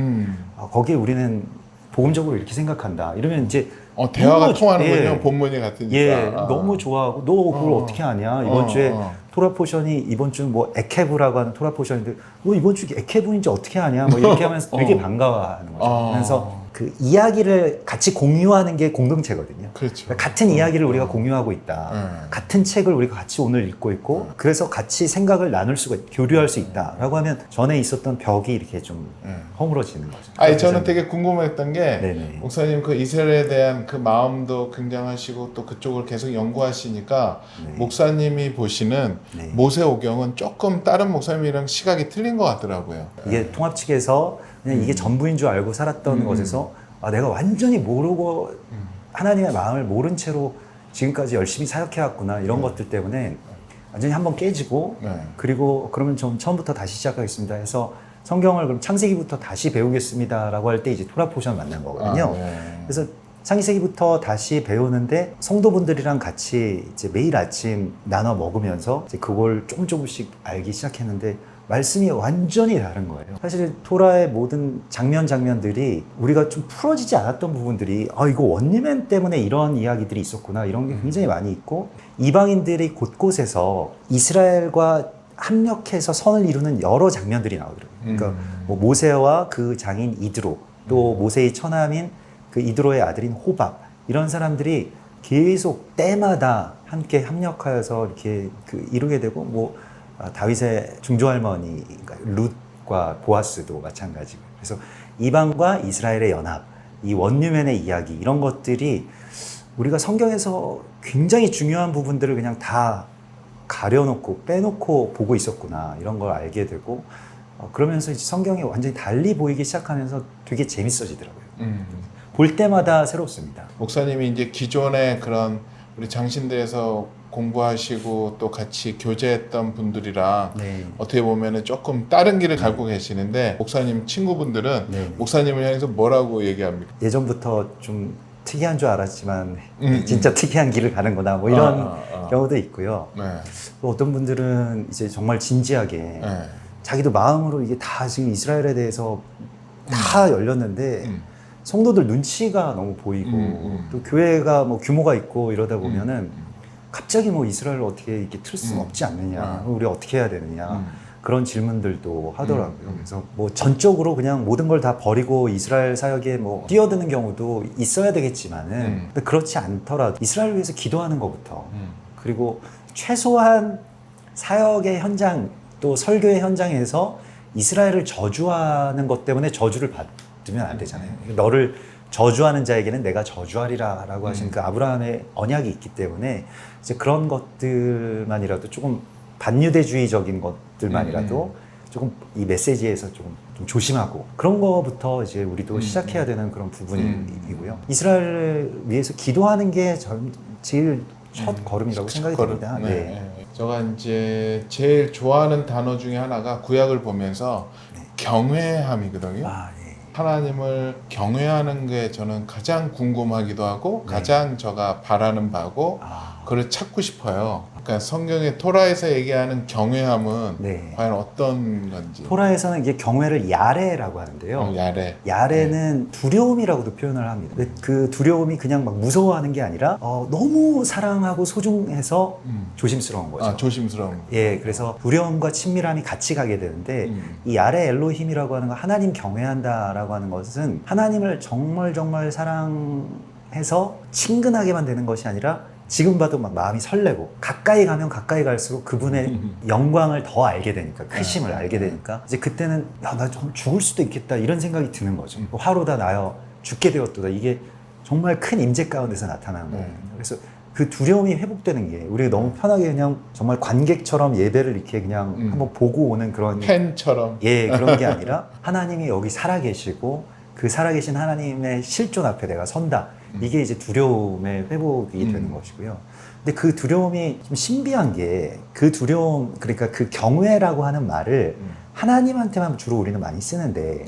거기에 우리는 복음적으로 이렇게 생각한다. 이러면 이제 대화가 너무, 통하는군요. 예, 본문이 같으니까. 예, 너무 좋아하고 너 그걸 어떻게 하냐? 이번 주에 토라 포션이 이번 주 뭐 에케브라고 하는 토라 포션인데 너 이번 주 에케브인지 어떻게 하냐? 뭐 이렇게 하면서 되게 반가워하는 거죠. 그래서 그 이야기를 같이 공유하는 게 공동체거든요. 그렇죠. 그러니까 같은 이야기를 우리가 공유하고 있다. 같은 책을 우리가 같이 오늘 읽고 있고 그래서 같이 생각을 나눌 수가 교류할 수 있다라고 하면 전에 있었던 벽이 이렇게 좀 허물어지는 거죠. 아니 저는 되게 궁금했던 게 네네. 목사님 그 이스라엘에 대한 그 마음도 굉장하시고 또 그쪽을 계속 연구하시니까 네. 목사님이 보시는 네. 모세오경은 조금 다른 목사님이랑 시각이 틀린 것 같더라고요. 이게 통합 측에서 그냥 이게 전부인 줄 알고 살았던 것에서 내가 완전히 모르고 하나님의 마음을 모른 채로 지금까지 열심히 사역해왔구나 이런 것들 때문에 완전히 한번 깨지고 네. 그리고 그러면 좀 처음부터 다시 시작하겠습니다 해서 성경을 그럼 창세기부터 다시 배우겠습니다라고 할 때 이제 토라 포션 만난 거거든요. 네. 그래서 창세기부터 다시 배우는데 성도분들이랑 같이 이제 매일 아침 나눠 먹으면서 이제 그걸 조금씩 알기 시작했는데 말씀이 완전히 다른 거예요. 사실 토라의 모든 장면들이 우리가 좀 풀어지지 않았던 부분들이 이거 원리맨 때문에 이런 이야기들이 있었구나 이런 게 굉장히 많이 있고 이방인들이 곳곳에서 이스라엘과 합력해서 선을 이루는 여러 장면들이 나오더라고요. 그러니까 뭐 모세와 그 장인 이드로 또 모세의 처남인 그 이드로의 아들인 호밥 이런 사람들이 계속 때마다 함께 협력하여서 이렇게 그 이루게 되고 뭐 다윗의 중조할머니 그러니까 룻과 보아스도 마찬가지고 그래서 이방과 이스라엘의 연합 이 원유맨의 이야기 이런 것들이 우리가 성경에서 굉장히 중요한 부분들을 그냥 다 가려놓고 빼놓고 보고 있었구나 이런 걸 알게 되고 그러면서 이제 성경이 완전히 달리 보이기 시작하면서 되게 재밌어지더라고요. 볼 때마다 새롭습니다. 목사님이 이제 기존의 그런 우리 장신대에서 공부하시고 또 같이 교제했던 분들이랑 네. 어떻게 보면은 조금 다른 길을 가고 계시는데 목사님 친구분들은 네. 목사님을 향해서 뭐라고 얘기합니까? 예전부터 좀 특이한 줄 알았지만 진짜 특이한 길을 가는구나 뭐 이런 경우도 있고요. 네. 또 어떤 분들은 이제 정말 진지하게 네. 자기도 마음으로 이게 다 지금 이스라엘에 대해서 다 열렸는데 성도들 눈치가 너무 보이고 또 교회가 뭐 규모가 있고 이러다 보면은 갑자기 뭐 이스라엘을 어떻게 이렇게 틀 수는 없지 않느냐, 우리 어떻게 해야 되느냐 그런 질문들도 하더라고요. 그래서 뭐 전적으로 그냥 모든 걸 다 버리고 이스라엘 사역에 뭐 뛰어드는 경우도 있어야 되겠지만은 근데 그렇지 않더라도 이스라엘을 위해서 기도하는 것부터 그리고 최소한 사역의 현장 또 설교의 현장에서 이스라엘을 저주하는 것 때문에 저주를 두면 안 되잖아요. 너를 저주하는 자에게는 내가 저주하리라라고 하신 그 아브라함의 언약이 있기 때문에 이제 그런 것들만이라도 조금 반유대주의적인 것들만이라도 조금 이 메시지에서 좀 조심하고 그런 거부터 이제 우리도 시작해야 되는 그런 부분이고요. 이스라엘을 위해서 기도하는 게 제일 첫 걸음이라고 생각이 듭니다. 네. 네. 제가 이제 제일 좋아하는 단어 중에 하나가 구약을 보면서 경외함이거든요. 아, 예. 하나님을 경외하는 게 저는 가장 궁금하기도 하고 가장 제가 바라는 바고 그걸 찾고 싶어요. 그러니까 성경의 토라에서 얘기하는 경외함은 네. 과연 어떤 건지. 토라에서는 이게 경외를 야레라고 하는데요. 야레. 야레는 두려움이라고도 표현을 합니다. 근데 그 두려움이 그냥 막 무서워하는 게 아니라 너무 사랑하고 소중해서 조심스러운 거죠. 조심스러운. 예, 그래서 두려움과 친밀함이 같이 가게 되는데 이 야레 엘로힘이라고 하는 거 하나님 경외한다라고 하는 것은 하나님을 정말 정말 사랑해서 친근하게만 되는 것이 아니라 지금 봐도 막 마음이 설레고 가까이 가면 가까이 갈수록 그분의 영광을 더 알게 되니까 크심을 알게 되니까 이제 그때는 나 좀 죽을 수도 있겠다 이런 생각이 드는 거죠. 화로다 나여 죽게 되었도다 이게 정말 큰 임재 가운데서 나타나는 거예요. 그래서 그 두려움이 회복되는 게 우리가 너무 편하게 그냥 정말 관객처럼 예배를 이렇게 그냥 한번 보고 오는 그런 팬처럼. 예, 그런 게 아니라 하나님이 여기 살아계시고 그 살아계신 하나님의 실존 앞에 내가 선다. 이게 이제 두려움의 회복이 되는 것이고요. 근데 그 두려움이 좀 신비한 게 그 두려움, 그러니까 그 경외라고 하는 말을 하나님한테만 주로 우리는 많이 쓰는데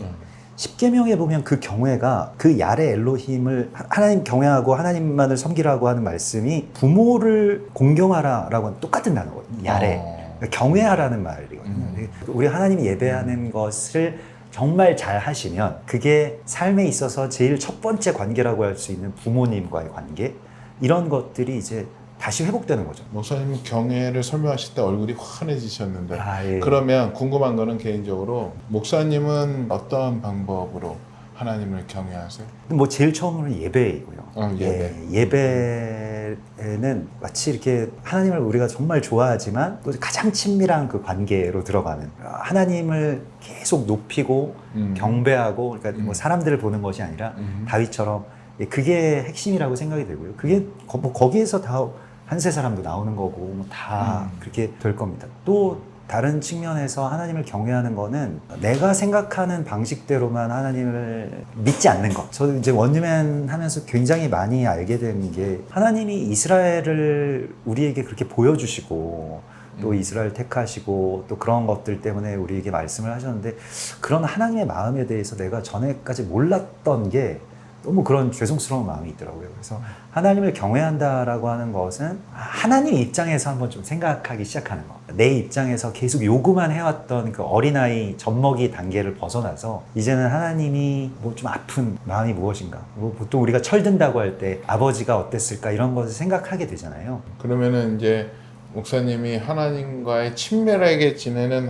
십계명에 보면 그 경외가 그 야레 엘로힘을 하나님 경외하고 하나님만을 섬기라고 하는 말씀이 부모를 공경하라라고 하는 똑같은 단어거든요. 야레. 그러니까 경외하라는 말이거든요. 우리 하나님이 예배하는 것을 정말 잘 하시면 그게 삶에 있어서 제일 첫 번째 관계라고 할 수 있는 부모님과의 관계 이런 것들이 이제 다시 회복되는 거죠. 목사님 경외를 설명하실 때 얼굴이 환해지셨는데 예. 그러면 궁금한 거는 개인적으로 목사님은 어떤 방법으로 하나님을 경외하세요? 뭐 제일 처음으로는 예배이고요. 예배. 예배는 마치 이렇게 하나님을 우리가 정말 좋아하지만 또 가장 친밀한 그 관계로 들어가는 하나님을 계속 높이고 경배하고 그러니까 뭐 사람들을 보는 것이 아니라 다윗처럼 그게 핵심이라고 생각이 되고요. 그게 뭐 거기에서 다 한세 사람도 나오는 거고 뭐 다 그렇게 될 겁니다. 또 다른 측면에서 하나님을 경외하는 거는 내가 생각하는 방식대로만 하나님을 믿지 않는 것. 저도 이제 원유맨 하면서 굉장히 많이 알게 된 게 하나님이 이스라엘을 우리에게 그렇게 보여주시고 또 이스라엘 택하시고 또 그런 것들 때문에 우리에게 말씀을 하셨는데 그런 하나님의 마음에 대해서 내가 전에까지 몰랐던 게 너무 그런 죄송스러운 마음이 있더라고요. 그래서 하나님을 경외한다라고 하는 것은 하나님 입장에서 한번 좀 생각하기 시작하는 거. 내 입장에서 계속 요구만 해왔던 그 어린아이 젖먹이 단계를 벗어나서 이제는 하나님이 뭐 좀 아픈 마음이 무엇인가. 뭐 보통 우리가 철든다고 할 때 아버지가 어땠을까 이런 것을 생각하게 되잖아요. 그러면은 이제 목사님이 하나님과의 친밀하게 지내는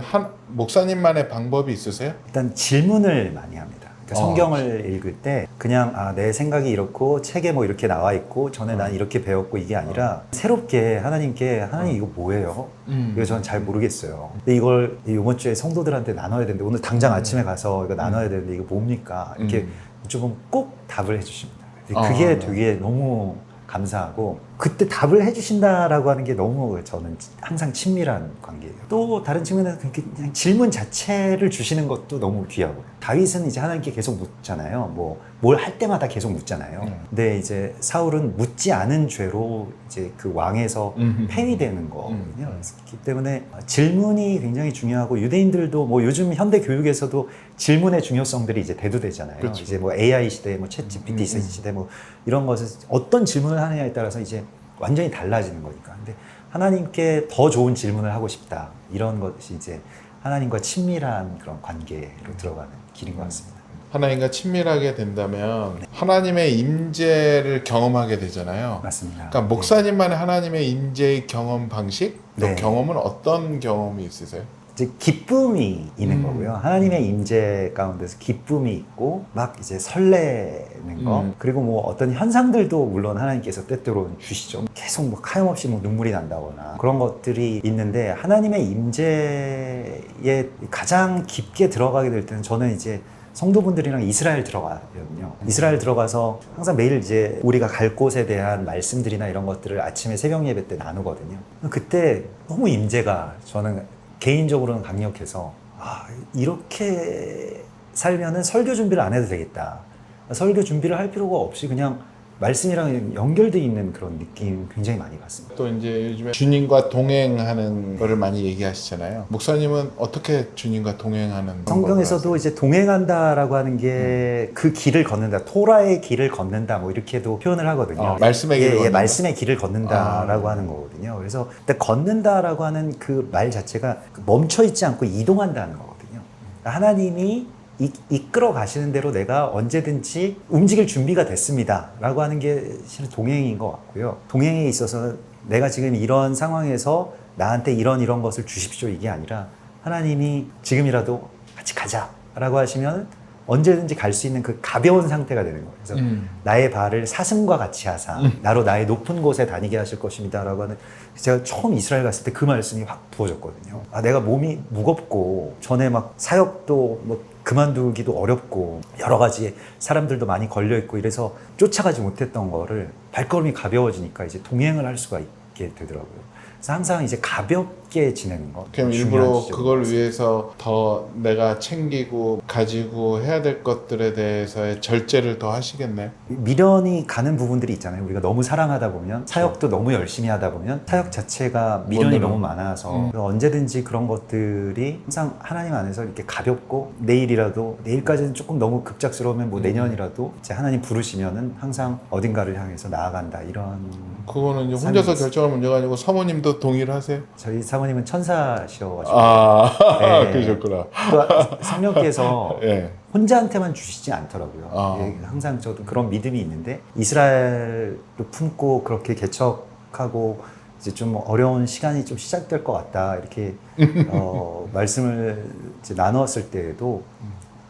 목사님만의 방법이 있으세요? 일단 질문을 많이 합니다. 그러니까 성경을 읽을 때 그냥 내 생각이 이렇고 책에 뭐 이렇게 나와 있고 전에 난 이렇게 배웠고 이게 아니라 새롭게 하나님께 하나님 이거 뭐예요? 이거 저는 잘 모르겠어요. 근데 이걸 이번 주에 성도들한테 나눠야 되는데 오늘 당장 아침에 가서 이거 나눠야 되는데 이거 뭡니까? 이렇게 좀 꼭 답을 해주십니다. 그게 되게 너무 감사하고 그때 답을 해주신다라고 하는 게 너무 저는 항상 친밀한 관계예요. 또 다른 측면에서 그냥 질문 자체를 주시는 것도 너무 귀하고요. 다윗은 이제 하나님께 계속 묻잖아요. 뭐 뭘 할 때마다 계속 묻잖아요. 근데 이제 사울은 묻지 않은 죄로 이제 그 왕에서 폐위되는 거거든요. 그렇기 때문에 질문이 굉장히 중요하고 유대인들도 뭐 요즘 현대 교육에서도 질문의 중요성들이 이제 대두되잖아요. 그렇죠. 이제 뭐 AI 시대, 뭐 챗 GPT 시대 뭐 이런 것을 어떤 질문을 하느냐에 따라서 이제 완전히 달라지는 거니까. 근데 하나님께 더 좋은 질문을 하고 싶다. 이런 것이 이제 하나님과 친밀한 그런 관계로 들어가는 길인 것 같습니다. 하나님과 친밀하게 된다면 하나님의 임재를 경험하게 되잖아요. 맞습니다. 그러니까 목사님만의 하나님의 임재의 경험 방식, 또 네. 경험은 어떤 경험이 있으세요? 이제 기쁨이 있는 거고요. 하나님의 임재 가운데서 기쁨이 있고 막 이제 설레는 거 그리고 뭐 어떤 현상들도 물론 하나님께서 때때로 주시죠. 계속 뭐 하염없이 뭐 눈물이 난다거나 그런 것들이 있는데 하나님의 임재에 가장 깊게 들어가게 될 때는 저는 이제 성도분들이랑 이스라엘 들어가거든요. 이스라엘 들어가서 항상 매일 이제 우리가 갈 곳에 대한 말씀들이나 이런 것들을 아침에 새벽 예배 때 나누거든요. 그때 너무 임재가 저는 개인적으로는 강력해서 이렇게 살면은 설교 준비를 안 해도 되겠다. 설교 준비를 할 필요가 없이 그냥 말씀이랑 연결돼 있는 그런 느낌 굉장히 많이 받습니다. 또 이제 요즘에 주님과 동행하는 거를 많이 얘기하시잖아요. 목사님은 어떻게 주님과 동행하는 성경에서도 이제 동행한다라고 하는 게 그 길을 걷는다, 토라의 길을 걷는다, 뭐 이렇게도 표현을 하거든요. 말씀의 길을 걷는다. 말씀의 길을 걷는다라고 하는 거거든요. 그래서 근데 걷는다라고 하는 그 말 자체가 멈춰 있지 않고 이동한다는 거거든요. 하나님이 이끌어 가시는 대로 내가 언제든지 움직일 준비가 됐습니다 라고 하는 게 실은 동행인 것 같고요. 동행에 있어서 내가 지금 이런 상황에서 나한테 이런 것을 주십시오 이게 아니라 하나님이 지금이라도 같이 가자 라고 하시면 언제든지 갈 수 있는 그 가벼운 상태가 되는 거예요. 그래서 나의 발을 사슴과 같이 하사 나로 나의 높은 곳에 다니게 하실 것입니다 라고 하는, 제가 처음 이스라엘 갔을 때 그 말씀이 확 부어졌거든요. 내가 몸이 무겁고 전에 막 사역도 뭐 그만두기도 어렵고 여러 가지 사람들도 많이 걸려있고 이래서 쫓아가지 못했던 거를 발걸음이 가벼워지니까 이제 동행을 할 수가 있게 되더라고요. 그래서 항상 이제 가볍게 지내는 거. 그럼 일부러 그걸 위해서 더 내가 챙기고 가지고 해야 될 것들에 대해서의 절제를 더 하시겠네요. 미련이 가는 부분들이 있잖아요. 우리가 너무 사랑하다 보면, 사역도 너무 열심히 하다 보면 사역 자체가 미련이 너무 많아서 언제든지 그런 것들이 항상 하나님 안에서 이렇게 가볍고, 내일까지는 조금 너무 급작스러우면 뭐 내년이라도 이제 하나님 부르시면은 항상 어딘가를 향해서 나아간다, 이런. 그거는 이제 혼자서 결정할 문제가 아니고 사모님도 동의를 하세요? 저희 사모님은 천사셔가지고. 네. 그러셨구나. 또 성령께서 네. 혼자한테만 주시지 않더라고요. 항상 저도 그런 믿음이 있는데, 이스라엘을 품고 그렇게 개척하고 이제 좀 어려운 시간이 좀 시작될 것 같다, 이렇게 말씀을 이제 나누었을 때에도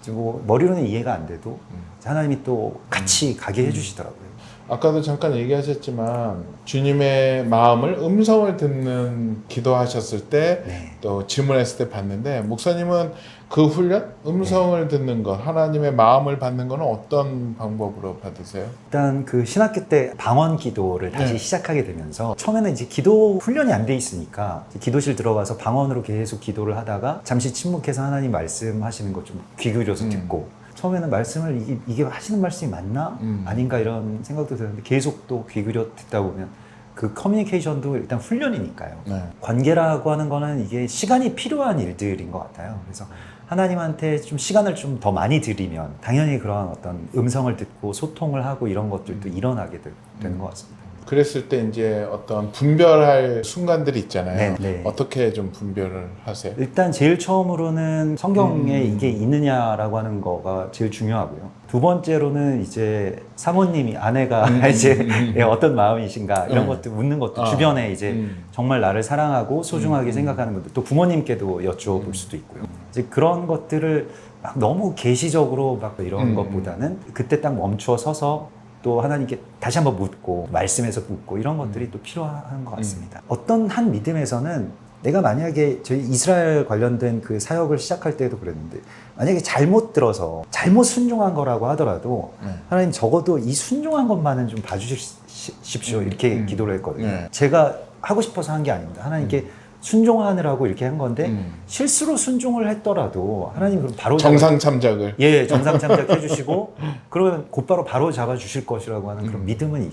뭐 머리로는 이해가 안 돼도 하나님이 또 같이 가게 해주시더라고요. 아까도 잠깐 얘기하셨지만 주님의 마음을 음성을 듣는 기도하셨을 때 또 질문했을 때 봤는데, 목사님은 그 훈련, 음성을 듣는 것, 하나님의 마음을 받는 거는 어떤 방법으로 받으세요? 일단 그 신학교 때 방언 기도를 다시 시작하게 되면서, 처음에는 이제 기도 훈련이 안 돼 있으니까 기도실 들어가서 방언으로 계속 기도를 하다가 잠시 침묵해서 하나님 말씀하시는 거 좀 귀 기울여서 듣고, 처음에는 말씀을 이게 하시는 말씀이 맞나? 아닌가, 이런 생각도 드는데 계속 또 귀 기울여 듣다 보면 그 커뮤니케이션도 일단 훈련이니까요. 관계라고 하는 거는 이게 시간이 필요한 일들인 것 같아요. 그래서 하나님한테 좀 시간을 좀 더 많이 들이면 당연히 그러한 어떤 음성을 듣고 소통을 하고 이런 것들도 일어나게 되는 것 같습니다. 그랬을 때 이제 어떤 분별할 순간들이 있잖아요. 네. 어떻게 좀 분별을 하세요? 일단 제일 처음으로는 성경에 이게 있느냐라고 하는 거가 제일 중요하고요. 두 번째로는 이제 사모님이, 아내가 이제 어떤 마음이신가, 이런 것도 묻는 것도, 주변에 이제 정말 나를 사랑하고 소중하게 생각하는 분들, 또 부모님께도 여쭤볼 수도 있고요. 이제 그런 것들을 막 너무 계시적으로 막 이런 것보다는 그때 딱 멈춰 서서 또 하나님께 다시 한번 묻고, 말씀에서 묻고, 이런 것들이 또 필요한 것 같습니다. 어떤 한 믿음에서는 내가 만약에 저희 이스라엘 관련된 그 사역을 시작할 때도 그랬는데, 만약에 잘못 들어서 잘못 순종한 거라고 하더라도 하나님 적어도 이 순종한 것만은 좀 봐주십시오, 이렇게 기도를 했거든요. 제가 하고 싶어서 한 게 아닙니다. 하나님께 순종하느라고 이렇게 한 건데 실수로 순종을 했더라도 하나님 그럼 바로 정상 참작을 정상 참작해 주시고 그러면 곧바로 바로 잡아 주실 것이라고 하는 그런 믿음은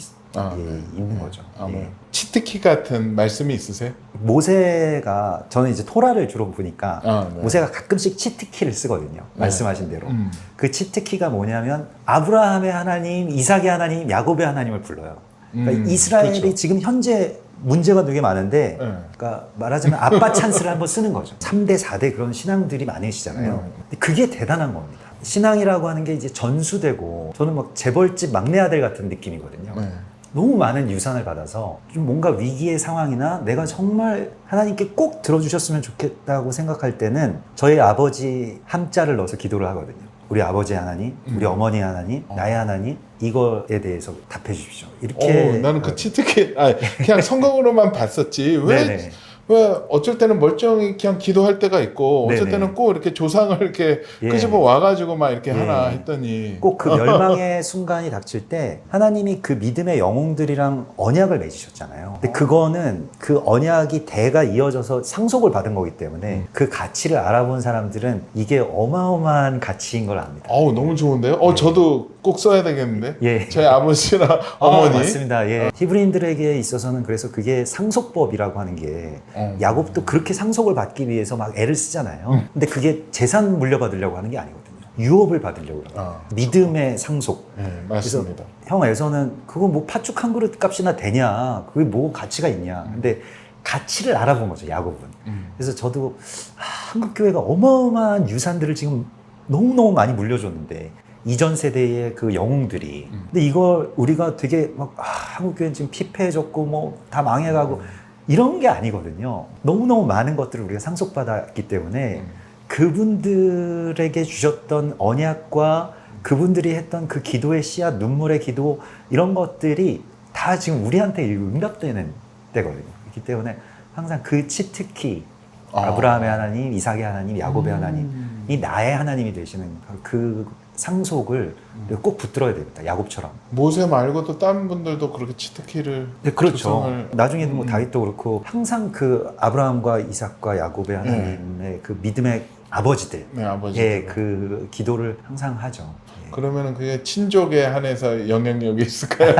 있는 거죠. 치트키 같은 말씀이 있으세요? 모세가, 저는 이제 토라를 주로 보니까 모세가 가끔씩 치트키를 쓰거든요. 말씀하신 대로. 그 치트키가 뭐냐면 아브라함의 하나님, 이삭의 하나님, 야곱의 하나님을 불러요. 그러니까 이스라엘이 그렇죠. 지금 현재 문제가 되게 많은데, 그러니까 말하자면 아빠 찬스를 한번 쓰는 거죠. 3대, 4대 그런 신앙들이 많으시잖아요. 근데 그게 대단한 겁니다. 신앙이라고 하는 게 이제 전수되고, 저는 막 재벌집 막내 아들 같은 느낌이거든요. 너무 많은 유산을 받아서 좀 뭔가 위기의 상황이나 내가 정말 하나님께 꼭 들어주셨으면 좋겠다고 생각할 때는 저희 아버지 함자를 넣어서 기도를 하거든요. 우리 아버지 하나님, 우리 어머니 하나님, 나의 하나님, 이거에 대해서 답해 주십시오. 이렇게. 나는 그 치트키 그냥 성경으로만 봤었지 왜 왜 어쩔 때는 멀쩡히 그냥 기도할 때가 있고 어쩔 네네. 때는 꼭 이렇게 조상을 이렇게 예. 끄집어 와가지고 막 이렇게 예. 하나 했더니 꼭 그 멸망의 순간이 닥칠 때 하나님이 그 믿음의 영웅들이랑 언약을 맺으셨잖아요. 근데 그거는 그 언약이 대가 이어져서 상속을 받은 거기 때문에 그 가치를 알아본 사람들은 이게 어마어마한 가치인 걸 압니다. 어우 너무 좋은데요? 저도 꼭 써야 되겠는데? 예. 저희 아버지나 어머니 맞습니다. 예. 히브리인들에게 있어서는 그래서 그게 상속법이라고 하는 게 야곱도 그렇게 상속을 받기 위해서 막 애를 쓰잖아요. 근데 그게 재산 물려받으려고 하는 게 아니거든요. 유업을 받으려고 그래요. 믿음의 상속. 네, 맞습니다. 형에서는 그거 뭐 팥죽 한 그릇 값이나 되냐? 그게 뭐 가치가 있냐? 근데 가치를 알아본 거죠, 야곱은. 그래서 저도 한국 교회가 어마어마한 유산들을 지금 너무너무 많이 물려줬는데 이전 세대의 그 영웅들이 근데 이걸 우리가 되게 막 한국 교회는 지금 피폐해졌고 뭐 다 망해가고 이런 게 아니거든요. 너무너무 많은 것들을 우리가 상속받았기 때문에 그분들에게 주셨던 언약과 그분들이 했던 그 기도의 씨앗, 눈물의 기도 이런 것들이 다 지금 우리한테 응답되는 때거든요. 그렇기 때문에 항상 그 치트키 아브라함의 하나님, 이삭의 하나님, 야곱의 하나님이 나의 하나님이 되시는 그 상속을 꼭 붙들어야 됩니다. 야곱처럼. 모세 말고도 다른 분들도 그렇게 치트키를 네, 그렇죠. 조상을 나중에는 뭐 다윗도 그렇고 항상 그 아브라함과 이삭과 야곱의 하나님의 그 믿음의 아버지들의 네, 아버지 그 기도를 항상 하죠. 예. 그러면은 그게 친족에 한해서 영향력이 있을까요?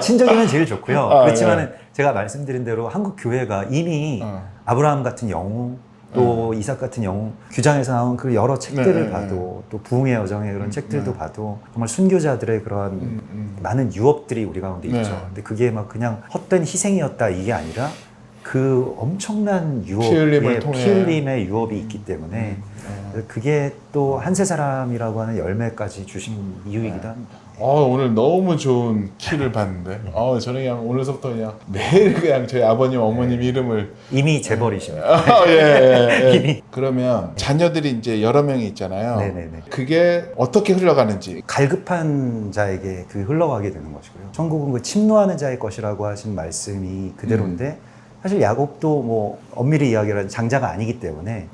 친족이면 제일 좋고요. 아, 그렇지만은 제가 말씀드린 대로 한국 교회가 이미 아브라함 같은 영웅 또 이삭 같은 영웅 규장에서 나온 그 여러 책들을 봐도 또 부흥의 여정의 그런 책들도 봐도 정말 순교자들의 그런 많은 유업들이 우리 가운데 있죠. 근데 그게 막 그냥 헛된 희생이었다 이게 아니라 그 엄청난 피 흘림을 통해. 피 흘림의 유업이 있기 때문에 그게 또 한 세 사람이라고 하는 열매까지 주신 이유이기도 합니다. 오늘 너무 좋은 키를 봤는데 저는 그냥 오늘서부터 그냥 매일 그냥 저희 아버님 어머님 이름을 이미 재벌이십니다. 예. 그러면 자녀들이 이제 여러 명이 있잖아요. 네네네. 그게 어떻게 흘러가는지 갈급한 자에게 그 흘러가게 되는 것이고요. 천국은 그 침노하는 자의 것이라고 하신 말씀이 그대로인데 사실 야곱도 뭐 엄밀히 이야기하면 장자가 아니기 때문에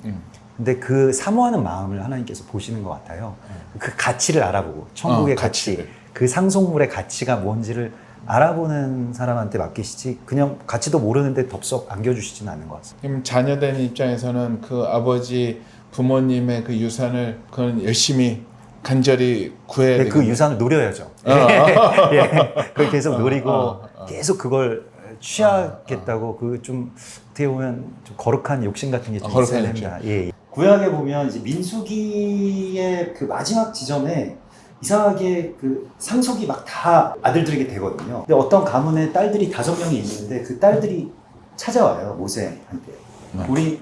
근데 그 사모하는 마음을 하나님께서 보시는 것 같아요. 그 가치를 알아보고 천국의 가치, 그 상속물의 가치가 뭔지를 알아보는 사람한테 맡기시지 그냥 가치도 모르는데 덥석 안겨주시지는 않는 것 같습니다. 그럼 자녀된 입장에서는 그 아버지 부모님의 그 유산을 그건 열심히 간절히 구해야 그 되겠네요. 유산을 노려야죠. 예, 그걸 계속 노리고 계속 그걸 취하겠다고 그 좀 어떻게 보면 좀 거룩한 욕심 같은 게 좀 있어야 됩니다. 예. 구약에 보면 이제 민수기의 그 마지막 지점에 이상하게 그 상속이 막 다 아들들에게 되거든요. 근데 어떤 가문에 딸들이 5명이 있는데 그 딸들이 찾아와요 모세한테. 우리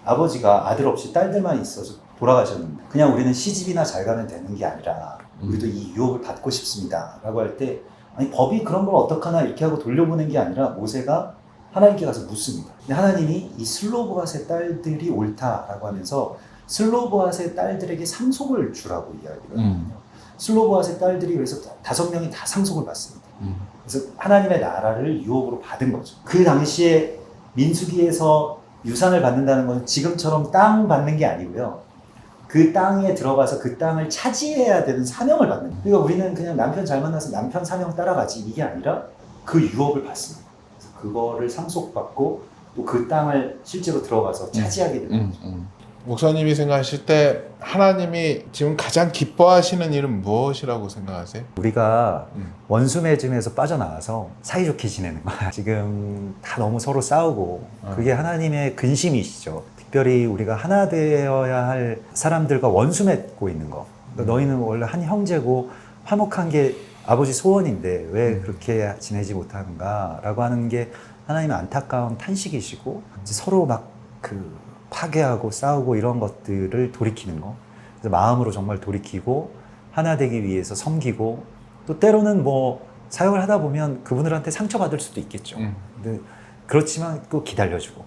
아버지가 아들 없이 딸들만 있어서 돌아가셨는데 그냥 우리는 시집이나 잘 가면 되는 게 아니라 우리도 이 유업을 받고 싶습니다 라고 할 때 아니 법이 그런 걸 어떡하나 이렇게 하고 돌려보낸 게 아니라 모세가 하나님께 가서 묻습니다. 근데 하나님이 이 슬로보앗의 딸들이 옳다라고 하면서 슬로보앗의 딸들에게 상속을 주라고 이야기해요. 슬로보앗의 딸들이 그래서 5명이 다 상속을 받습니다. 그래서 하나님의 나라를 유업으로 받은 거죠. 그 당시에 민수기에서 유산을 받는다는 건 지금처럼 땅 받는 게 아니고요. 그 땅에 들어가서 그 땅을 차지해야 되는 사명을 받는 거예요. 그러니까 우리는 그냥 남편 잘 만나서 남편 사명 따라가지 이게 아니라 그 유업을 받습니다. 그래서 그거를 상속받고 또 그 땅을 실제로 들어가서 차지하게 되는 거죠. 목사님이 생각하실 때 하나님이 지금 가장 기뻐하시는 일은 무엇이라고 생각하세요? 우리가 원수 맺음에서 빠져나와서 사이좋게 지내는 거야. 지금 다 너무 서로 싸우고 그게 하나님의 근심이시죠. 특별히 우리가 하나 되어야 할 사람들과 원수 맺고 있는 거. 그러니까 너희는 원래 한 형제고 화목한 게 아버지 소원인데 왜 그렇게 지내지 못하는가 라고 하는 게 하나님의 안타까운 탄식이시고 이제 서로 막 그 파괴하고 싸우고 이런 것들을 돌이키는 거. 그래서 마음으로 정말 돌이키고 하나 되기 위해서 섬기고 또 때로는 뭐 사역을 하다 보면 그분들한테 상처받을 수도 있겠죠. 근데 그렇지만 또 기다려주고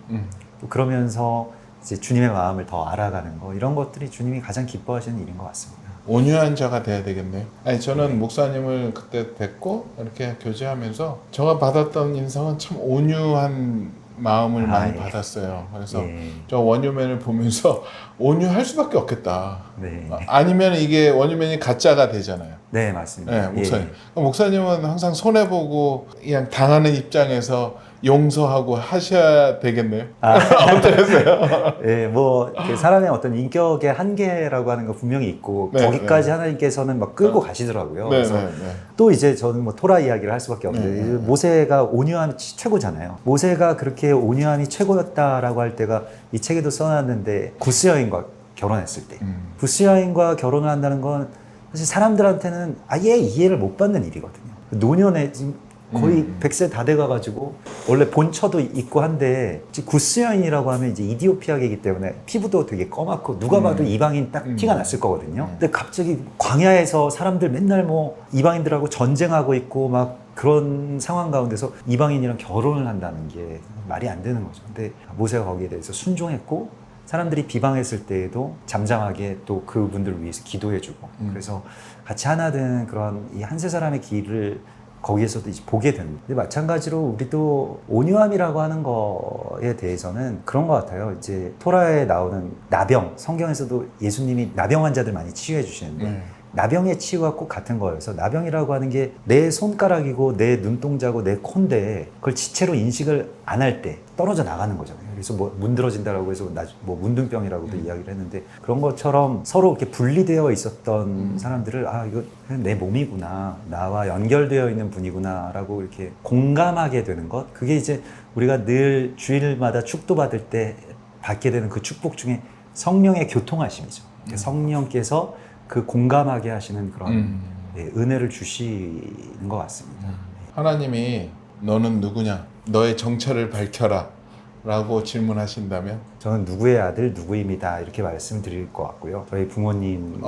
또 그러면서 이제 주님의 마음을 더 알아가는 거 이런 것들이 주님이 가장 기뻐하시는 일인 것 같습니다. 온유한 자가 돼야 되겠네요. 아니 저는 목사님을 그때 뵙고 이렇게 교제하면서 제가 받았던 인상은 참 온유한 마음을 많이 예. 받았어요. 그래서 예. 저 원유맨을 보면서 온유할 수밖에 없겠다. 네. 아니면 이게 원유맨이 가짜가 되잖아요. 네, 맞습니다. 네, 목사님. 예. 목사님은 항상 손해보고 그냥 당하는 입장에서 용서하고 하셔야 되겠네요. 어떠세요? 예, 뭐, 그 사람의 어떤 인격의 한계라고 하는 거 분명히 있고, 네, 거기까지 네. 하나님께서는 막 끌고 가시더라고요. 네, 그래서 네, 네. 또 이제 저는 뭐 토라 이야기를 할 수밖에 없는데, 네, 네. 모세가 온유함이 최고잖아요. 모세가 그렇게 온유함이 최고였다라고 할 때가 이 책에도 써놨는데, 구스 여인과 결혼했을 때. 구스 여인과 결혼을 한다는 건 사실 사람들한테는 아예 이해를 못 받는 일이거든요. 노년에 지금 거의 100세 다 돼가가지고 원래 본처도 있고 한데 구스 여인이라고 하면 이제 이디오피아계이기 때문에 피부도 되게 검맣고 누가 봐도 이방인 딱 티가 났을 거거든요. 근데 갑자기 광야에서 사람들 맨날 뭐 이방인들하고 전쟁하고 있고 막 그런 상황 가운데서 이방인이랑 결혼을 한다는 게 말이 안 되는 거죠. 근데 모세가 거기에 대해서 순종했고 사람들이 비방했을 때에도 잠잠하게 또 그분들을 위해서 기도해주고 그래서 같이 하나 된 그런 이 한 세 사람의 길을 거기에서도 이제 보게 됩니다. 근데 마찬가지로 우리도 온유함이라고 하는 거에 대해서는 그런 것 같아요. 이제 토라에 나오는 나병, 성경에서도 예수님이 나병 환자들 많이 치유해 주시는데 나병의 치유가 꼭 같은 거여서 나병이라고 하는 게 내 손가락이고 내 눈동자고 내 코인데 그걸 지체로 인식을 안 할 때 떨어져 나가는 거잖아요. 그래서 뭐 문드러진다라고 해서 뭐 문둥병이라고도 이야기를 했는데 그런 것처럼 서로 이렇게 분리되어 있었던 사람들을 아 이거 그냥 내 몸이구나 나와 연결되어 있는 분이구나라고 이렇게 공감하게 되는 것 그게 이제 우리가 늘 주일마다 축도받을 때 받게 되는 그 축복 중에 성령의 교통하심이죠. 성령께서 그 공감하게 하시는 그런 은혜를 주시는 것 같습니다. 하나님이 너는 누구냐? 너의 정체를 밝혀라 라고 질문하신다면? 저는 누구의 아들 누구입니다 이렇게 말씀드릴 것 같고요. 저희 부모님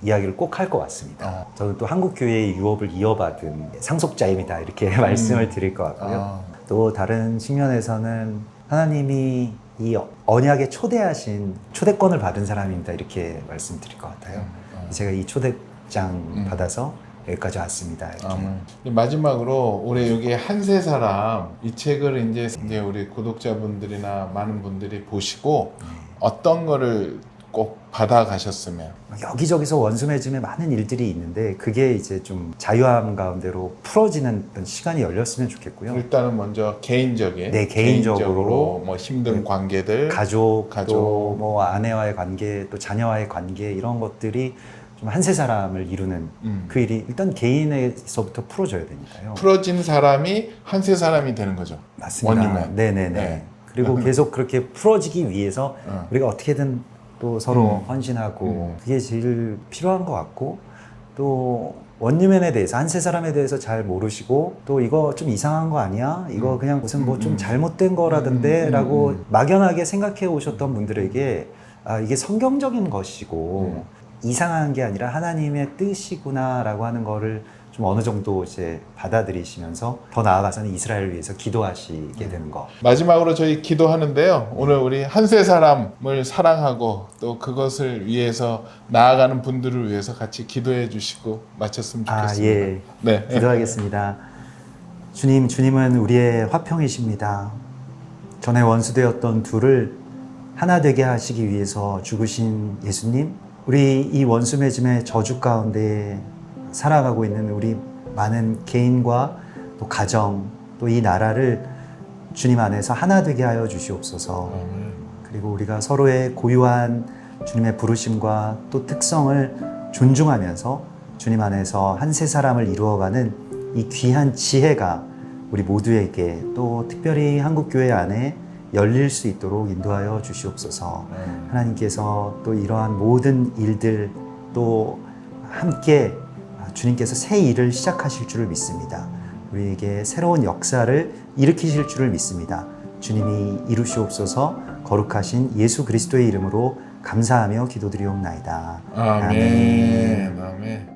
이야기를 꼭 할 것 같습니다. 저는 또 한국교회의 유업을 이어받은 상속자입니다 이렇게 말씀을 드릴 것 같고요. 또 다른 측면에서는 하나님이 이 언약에 초대하신 초대권을 받은 사람입니다 이렇게 말씀드릴 것 같아요. 제가 이 초대장 받아서 여기까지 왔습니다. 이렇게. 마지막으로 우리 여기 한세 사람 이 책을 이제 우리 구독자분들이나 많은 분들이 보시고 어떤 거를 꼭 받아가셨으면 여기저기서 원수 맺음에 많은 일들이 있는데 그게 이제 좀 자유함 가운데로 풀어지는 어떤 시간이 열렸으면 좋겠고요. 일단은 먼저 개인적인 네, 개인적으로 뭐 힘든 관계들 가족, 또 뭐 아내와의 관계, 또 자녀와의 관계 이런 것들이 좀 한세 사람을 이루는 그 일이 일단 개인에서부터 풀어져야 되니까요. 풀어진 사람이 한세 사람이 되는 거죠. 맞습니다. 원유맨. 네네네. 네. 그리고 계속 그렇게 풀어지기 위해서 우리가 어떻게든 또 서로 헌신하고 그게 제일 필요한 것 같고 또 원유맨에 대해서 한세 사람에 대해서 잘 모르시고 또 이거 좀 이상한 거 아니야? 이거 그냥 무슨 뭐 좀 잘못된 거라던데 라고 막연하게 생각해 오셨던 분들에게 아 이게 성경적인 것이고 이상한 게 아니라 하나님의 뜻이구나 라고 하는 거를 좀 어느 정도 이제 받아들이시면서 더 나아가서는 이스라엘을 위해서 기도하시게 되는 거. 마지막으로 저희 기도하는데요. 오늘 우리 한세 사람을 사랑하고 또 그것을 위해서 나아가는 분들을 위해서 같이 기도해 주시고 마쳤으면 좋겠습니다. 예. 네. 기도하겠습니다. 주님, 주님은 우리의 화평이십니다. 전에 원수되었던 둘을 하나 되게 하시기 위해서 죽으신 예수님, 우리 이 원수 맺음의 저주 가운데 살아가고 있는 우리 많은 개인과 또 가정 또 이 나라를 주님 안에서 하나 되게 하여 주시옵소서. 그리고 우리가 서로의 고유한 주님의 부르심과 또 특성을 존중하면서 주님 안에서 한세 사람을 이루어가는 이 귀한 지혜가 우리 모두에게 또 특별히 한국교회 안에 열릴 수 있도록 인도하여 주시옵소서. 하나님께서 또 이러한 모든 일들 또 함께 주님께서 새 일을 시작하실 줄을 믿습니다. 우리에게 새로운 역사를 일으키실 줄을 믿습니다. 주님이 이루시옵소서. 거룩하신 예수 그리스도의 이름으로 감사하며 기도드리옵나이다. 아멘. 아멘.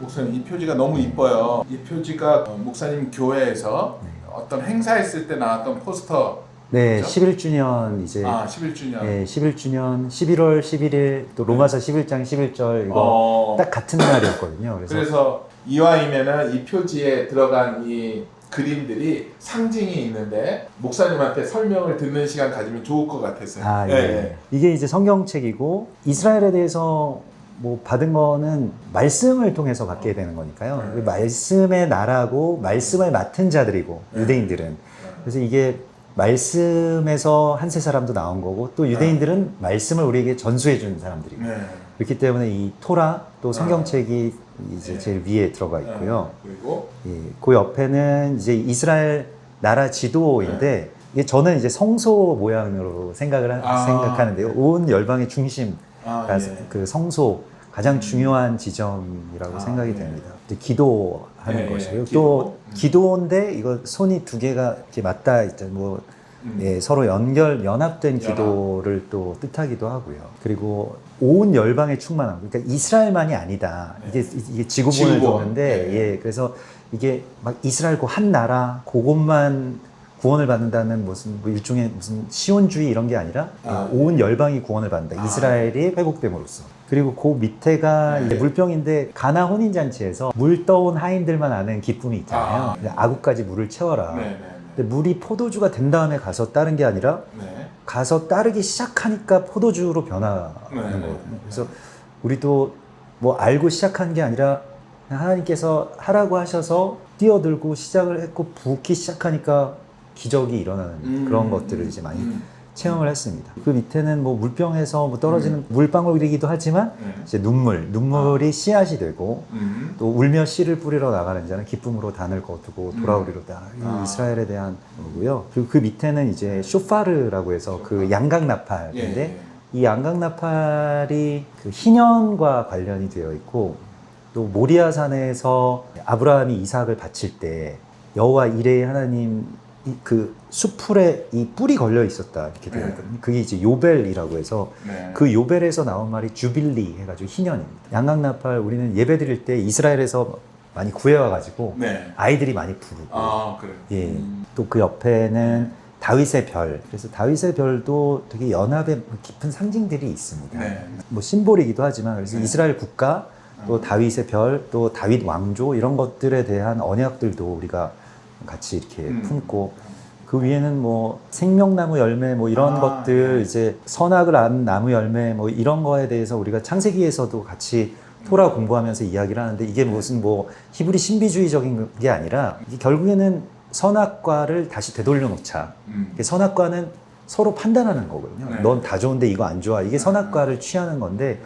목사님 이 표지가 너무 이뻐요. 이 표지가 목사님 교회에서 어떤 행사했을 때 나왔던 포스터. 네, 그렇죠? 11주년 이제 11주년. 네, 11주년 11월 11일 또 로마서 11장 11절 이거 딱 같은 날이었거든요. 그래서 이왕이면은 이 표지에 들어간 이 그림들이 상징이 있는데 목사님한테 설명을 듣는 시간 가지면 좋을 것 같았어요. 아, 예. 네. 이게 이제 성경책이고 이스라엘에 대해서 뭐 받은 거는 말씀을 통해서 받게 되는 거니까요. 네. 그 말씀의 나라고 말씀을 맡은 자들이고 네. 유대인들은. 그래서 이게 말씀에서 한 세 사람도 나온 거고 또 유대인들은 말씀을 우리에게 전수해 준 사람들이고. 네. 그렇기 때문에 이 토라 또 성경책이 이제 네. 제일 위에 들어가 있고요. 그리고 예, 그 옆에는 이제 이스라엘 나라 지도인데 이게 저는 이제 성소 모양으로 생각하는데요. 온 열방의 중심, 예. 그 성소 가장 중요한 지점이라고 생각이 예. 됩니다. 이제 기도하는 예, 것이고요. 기도. 또 기도인데 이거 손이 두 개가 이렇게 맞닿아 있잖아요. 뭐 예, 서로 연합된 기도를 또 뜻하기도 하고요. 그리고 온 열방의 충만함. 그러니까 이스라엘만이 아니다. 네. 이게 지구본을 지구본. 도는데, 네. 예, 그래서 이게 막 이스라엘 그 한 나라, 그것만 구원을 받는다는 무슨 뭐 일종의 무슨 시온주의 이런 게 아니라 온 열방이 구원을 받는다. 이스라엘이 회복됨으로써. 그리고 그 밑에가 네. 이제 물병인데 가나 혼인잔치에서 물 떠온 하인들만 아는 기쁨이 있잖아요. 아구까지 물을 채워라. 네. 근데 물이 포도주가 된 다음에 가서 따른 게 아니라 네. 가서 따르기 시작하니까 포도주로 변하는 네. 거거든요. 그래서 우리도 뭐 알고 시작한 게 아니라 그냥 하나님께서 하라고 하셔서 뛰어들고 시작을 했고 붓기 시작하니까 기적이 일어나는 그런 것들을 이제 많이 체험을 했습니다. 그 밑에는 뭐 물병에서 뭐 떨어지는 물방울이기도 하지만 이제 눈물이 씨앗이 되고 또 울며 씨를 뿌리러 나가는 자는 기쁨으로 단을 거두고 돌아오리로다. 이 이스라엘에 대한 거고요. 그리고 그 밑에는 이제 쇼파르라고 해서 그 양각 나팔인데 이 양각 나팔이 그 희년과 관련이 되어 있고 또 모리아산에서 아브라함이 이삭을 바칠 때 여호와 이레의 하나님 그 수풀에 이 뿔이 걸려 있었다 이렇게 되어 있거든요. 그게 이제 요벨이라고 해서 그 요벨에서 나온 말이 주빌리 해가지고 희년입니다. 양각나팔 우리는 예배 드릴 때 이스라엘에서 많이 구해와가지고 아이들이 많이 부르고 그래요. 예. 또 그 옆에는 다윗의 별. 그래서 다윗의 별도 되게 연합의 깊은 상징들이 있습니다. 뭐 심볼이기도 하지만 그래서 이스라엘 국가 또 다윗의 별, 또 다윗 왕조 이런 것들에 대한 언약들도 우리가 같이 이렇게 품고 그 위에는 뭐 생명나무 열매 뭐 이런 것들 이제 선악을 안 나무 열매 뭐 이런 거에 대해서 우리가 창세기에서도 같이 토라 공부하면서 이야기를 하는데 이게 무슨 뭐 히브리 신비주의적인 게 아니라 이게 결국에는 선악과를 다시 되돌려 놓자. 선악과는 서로 판단하는 거거든요. 넌 다 좋은데 이거 안 좋아. 이게 선악과를 취하는 건데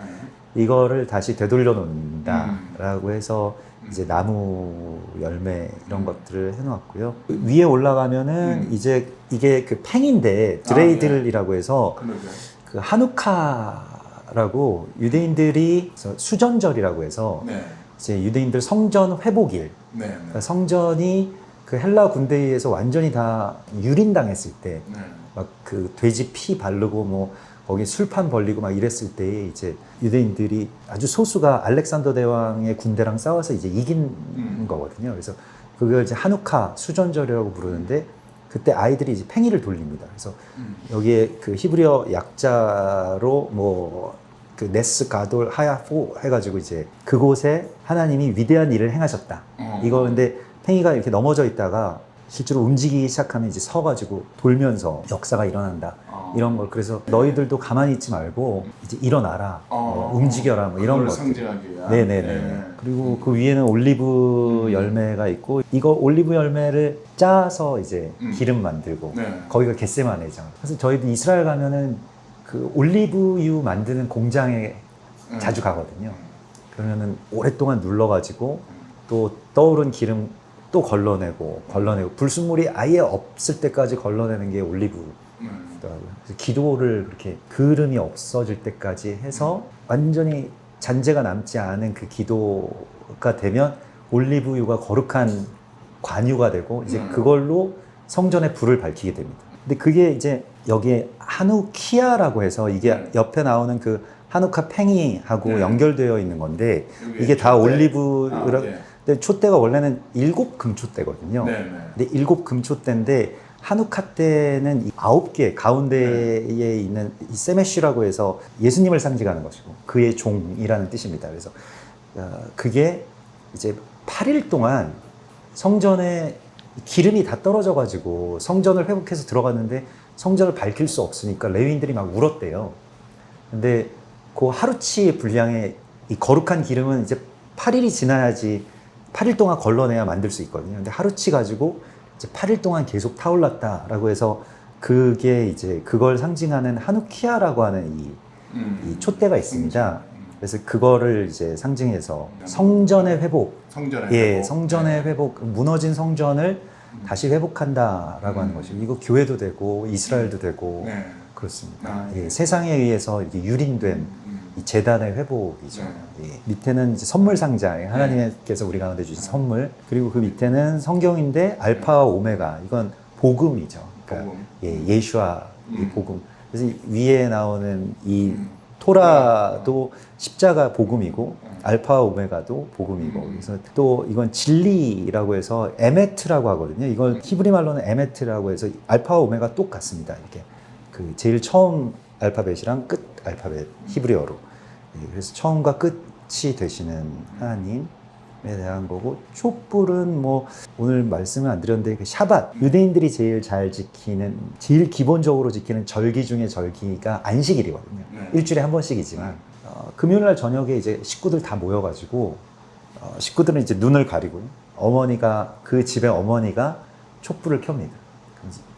이거를 다시 되돌려 놓는다라고 해서 이제 나무 열매 이런 것들을 해놓았고요. 위에 올라가면은 이제 이게 그 팽인데 드레이들이라고 해서 그 하누카라고 유대인들이 수전절이라고 해서 이제 유대인들 성전 회복일. 그러니까 성전이 그 헬라 군대에 의해서 완전히 다 유린당했을 때 막 그 돼지 피 바르고 뭐 거기 술판 벌리고 막 이랬을 때 이제 유대인들이 아주 소수가 알렉산더 대왕의 군대랑 싸워서 이제 이긴 거거든요. 그래서 그걸 이제 하누카 수전절이라고 부르는데 그때 아이들이 이제 팽이를 돌립니다. 그래서 여기에 그 히브리어 약자로 뭐 그 네스 가돌 하야포 해가지고 이제 그곳에 하나님이 위대한 일을 행하셨다. 이거 근데 팽이가 이렇게 넘어져 있다가 실제로 움직이기 시작하면 이제 서가지고 돌면서 역사가 일어난다. 이런 걸 그래서 너희들도 가만히 있지 말고 이제 일어나라, 움직여라 뭐 이런 것. 상징하기 위한. 네네네. 그리고 그 위에는 올리브 열매가 있고 이거 올리브 열매를 짜서 이제 기름 만들고 거기가 겟세마네잖아요. 그래서 저희도 이스라엘 가면은 그 올리브유 만드는 공장에 자주 가거든요. 그러면은 오랫동안 눌러가지고 또 떠오른 기름 또 걸러내고 불순물이 아예 없을 때까지 걸러내는 게 올리브더라고요. 그래서 기도를 그렇게 그름이 없어질 때까지 해서 완전히 잔재가 남지 않은 그 기도가 되면 올리브유가 거룩한 관유가 되고 이제 그걸로 성전에 불을 밝히게 됩니다. 근데 그게 이제 여기에 하누키아라고 해서 이게 옆에 나오는 그 하누카 팽이하고 연결되어 있는 건데 이게 다 올리브라. 근데 촛대가 원래는 7금촛대거든요. 근데 7금촛대인데 하누카 때는 9개 가운데에 있는 이 세메쉬라고 해서 예수님을 상징하는 것이고 그의 종이라는 뜻입니다. 그래서 그게 이제 8일 동안 성전에 기름이 다 떨어져가지고 성전을 회복해서 들어갔는데 성전을 밝힐 수 없으니까 레위인들이 막 울었대요. 근데 그 하루치 분량의 이 거룩한 기름은 이제 8일이 지나야지 8일 동안 걸러내야 만들 수 있거든요. 근데 하루치 가지고 이제 8일 동안 계속 타올랐다라고 해서 그게 이제 그걸 상징하는 하누키아라고 하는 이 촛대가 있습니다. 그래서 그거를 이제 상징해서 성전의 회복, 성전의 회복, 무너진 성전을 다시 회복한다라고 하는 것이고, 이거 교회도 되고 이스라엘도 되고 그렇습니다. 세상에 의해서 이렇게 유린된 이 재단의 회복이죠. 밑에는 이제 선물 상자, 하나님께서 우리 가운데 주신 선물, 그리고 그 밑에는 성경인데 알파와 오메가, 이건 복음이죠. 그러니까 예수와 이 복음. 그래서 위에 나오는 이 토라도 십자가 복음이고 알파와 오메가도 복음이고, 그래서 또 이건 진리라고 해서 에메트라고 하거든요. 이걸 히브리 말로는 에메트라고 해서 알파와 오메가 똑같습니다. 이렇게 그 제일 처음 알파벳이랑 끝 알파벳 히브리어로. 그래서 처음과 끝이 되시는 하나님에 대한 거고, 촛불은 뭐 오늘 말씀을 안 드렸는데 그 샤밧, 유대인들이 제일 잘 지키는, 제일 기본적으로 지키는 절기 중에 절기가 안식일이거든요. 일주일에 한 번씩이지만 금요일날 저녁에 이제 식구들 다 모여가지고 식구들은 이제 눈을 가리고요. 어머니가, 그 집의 어머니가 촛불을 켭니다.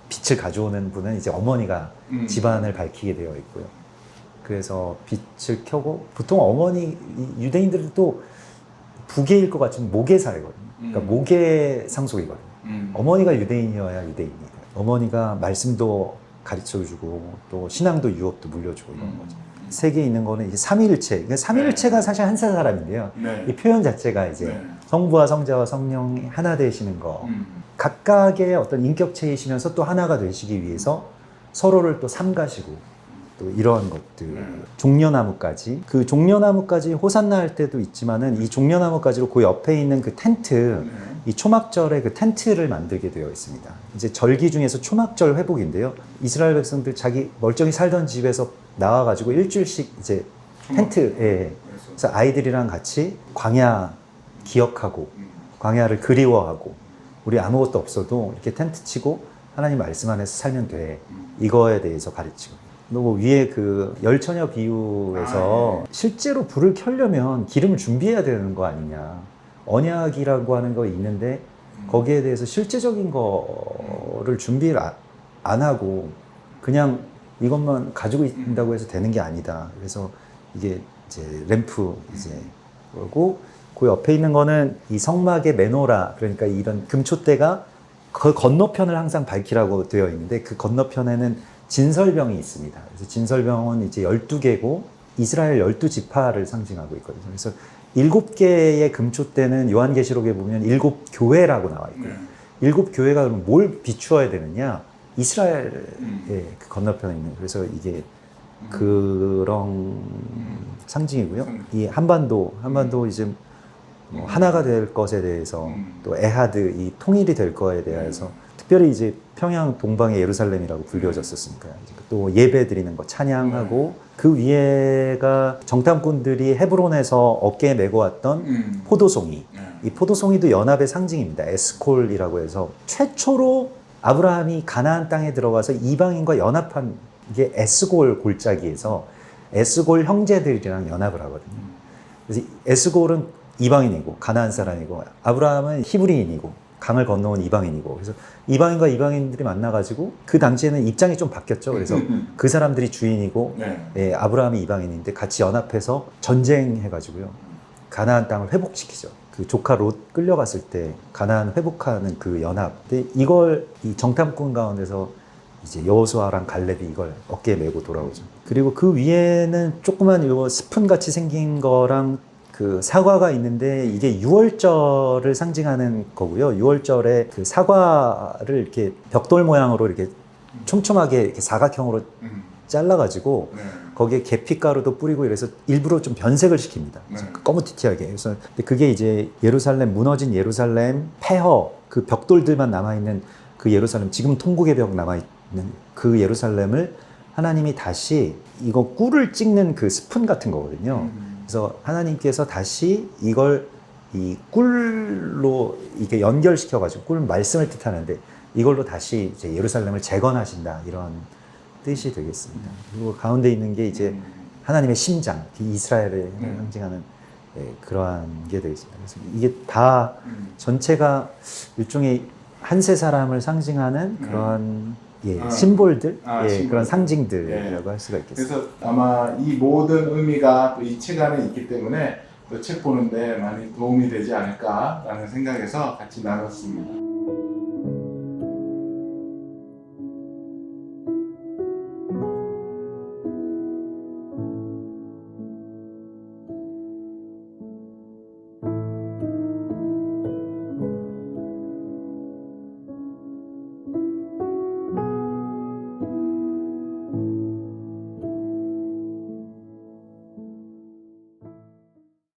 빛을 가져오는 분은 이제 어머니가 집안을 밝히게 되어 있고요. 그래서 빛을 켜고, 보통 어머니, 유대인들도 부계일 것 같지만 모계사이거든요. 그러니까 모계 상속이거든요. 어머니가 유대인이어야 유대인이에요. 어머니가 말씀도 가르쳐주고 또 신앙도 유업도 물려주고 이런 거죠. 세계에 있는 거는 이제 삼위일체. 그러니까 삼위일체가 사실 한 사람인데요. 이 표현 자체가 이제 성부와 성자와 성령이 하나 되시는 거. 각각의 어떤 인격체이시면서 또 하나가 되시기 위해서 서로를 또 삼가시고, 또 이러한 것들, 종려나무까지, 그 종려나무까지 호산나 할 때도 있지만은 이 종려나무까지로 그 옆에 있는 그 텐트, 이 초막절에 그 텐트를 만들게 되어 있습니다. 이제 절기 중에서 초막절 회복인데요. 이스라엘 백성들 자기 멀쩡히 살던 집에서 나와가지고 일주일씩 이제 텐트에, 그래서 아이들이랑 같이 광야 기억하고 광야를 그리워하고, 우리 아무것도 없어도 이렇게 텐트 치고 하나님 말씀 안에서 살면 돼, 이거에 대해서 가르치고. 또 위에 그 열처녀 비유에서 실제로 불을 켜려면 기름을 준비해야 되는 거 아니냐, 언약이라고 하는 거 있는데 거기에 대해서 실제적인 거를 준비를 안 하고 그냥 이것만 가지고 있다고 해서 되는 게 아니다. 그래서 이게 이제 램프 이제 그러고, 그 옆에 있는 거는 이 성막의 메노라, 그러니까 이런 금촛대가 그 건너편을 항상 밝히라고 되어 있는데, 그 건너편에는 진설병이 있습니다. 그래서 진설병은 이제 12개고 이스라엘 12지파를 상징하고 있거든요. 그래서 7개의 금촛대는 요한계시록에 보면 7교회라고 나와 있고요. 7교회가 그럼 뭘 비추어야 되느냐? 이스라엘의 그 건너편에 있는, 그래서 이게 그런 상징이고요. 이 한반도 이제 뭐 하나가 될 것에 대해서, 또 에하드, 이 통일이 될 거에 대해서, 특별히 이제 평양 동방의 예루살렘이라고 불려졌었으니까요. 또 예배 드리는 거, 찬양하고, 그 위에가 정탐꾼들이 헤브론에서 어깨에 메고 왔던 포도송이. 이 포도송이도 연합의 상징입니다. 에스콜이라고 해서 최초로 아브라함이 가나안 땅에 들어가서 이방인과 연합한 게 에스골 골짜기에서 에스골 형제들이랑 연합을 하거든요. 그래서 에스골은 이방인이고 가나안 사람이고, 아브라함은 히브리인이고 강을 건너온 이방인이고, 그래서 이방인과 이방인들이 만나가지고, 그 당시에는 입장이 좀 바뀌었죠. 그래서 그 사람들이 주인이고, 아브라함이 이방인인데 같이 연합해서 전쟁해가지고요, 가나안 땅을 회복시키죠. 그 조카 롯 끌려갔을 때 가나안 회복하는 그 연합. 근데 이걸 이 정탐꾼 가운데서 이제 여호수아랑 갈렙이 이걸 어깨에 메고 돌아오죠. 그리고 그 위에는 조그만 요 스푼 같이 생긴 거랑 그 사과가 있는데, 이게 유월절을 상징하는 거고요. 유월절에 그 사과를 이렇게 벽돌 모양으로 이렇게 촘촘하게 이렇게 사각형으로 잘라가지고 거기에 계피가루도 뿌리고 이래서 일부러 좀 변색을 시킵니다. 거무튀튀하게. 그래서 근데 그게 이제 예루살렘, 무너진 예루살렘 폐허, 그 벽돌들만 남아있는 그 예루살렘, 지금 통곡의 벽 남아있는 그 예루살렘을 하나님이 다시, 이거 꿀을 찍는 그 스푼 같은 거거든요. 그래서 하나님께서 다시 이걸 이 꿀로 이게 연결시켜가지고 꿀 말씀을 뜻하는데 이걸로 다시 이제 예루살렘을 재건하신다 이런 뜻이 되겠습니다. 그리고 가운데 있는 게 이제 하나님의 심장, 이스라엘을 상징하는 그러한 게 되겠습니다. 그래서 이게 다 전체가 일종의 한 세 사람을 상징하는 그런 심볼들, 심볼. 그런 상징들이라고 할 수가 있겠습니다. 그래서 아마 이 모든 의미가 또 이 책 안에 있기 때문에 또 책 보는데 많이 도움이 되지 않을까라는 생각에서 같이 나눴습니다.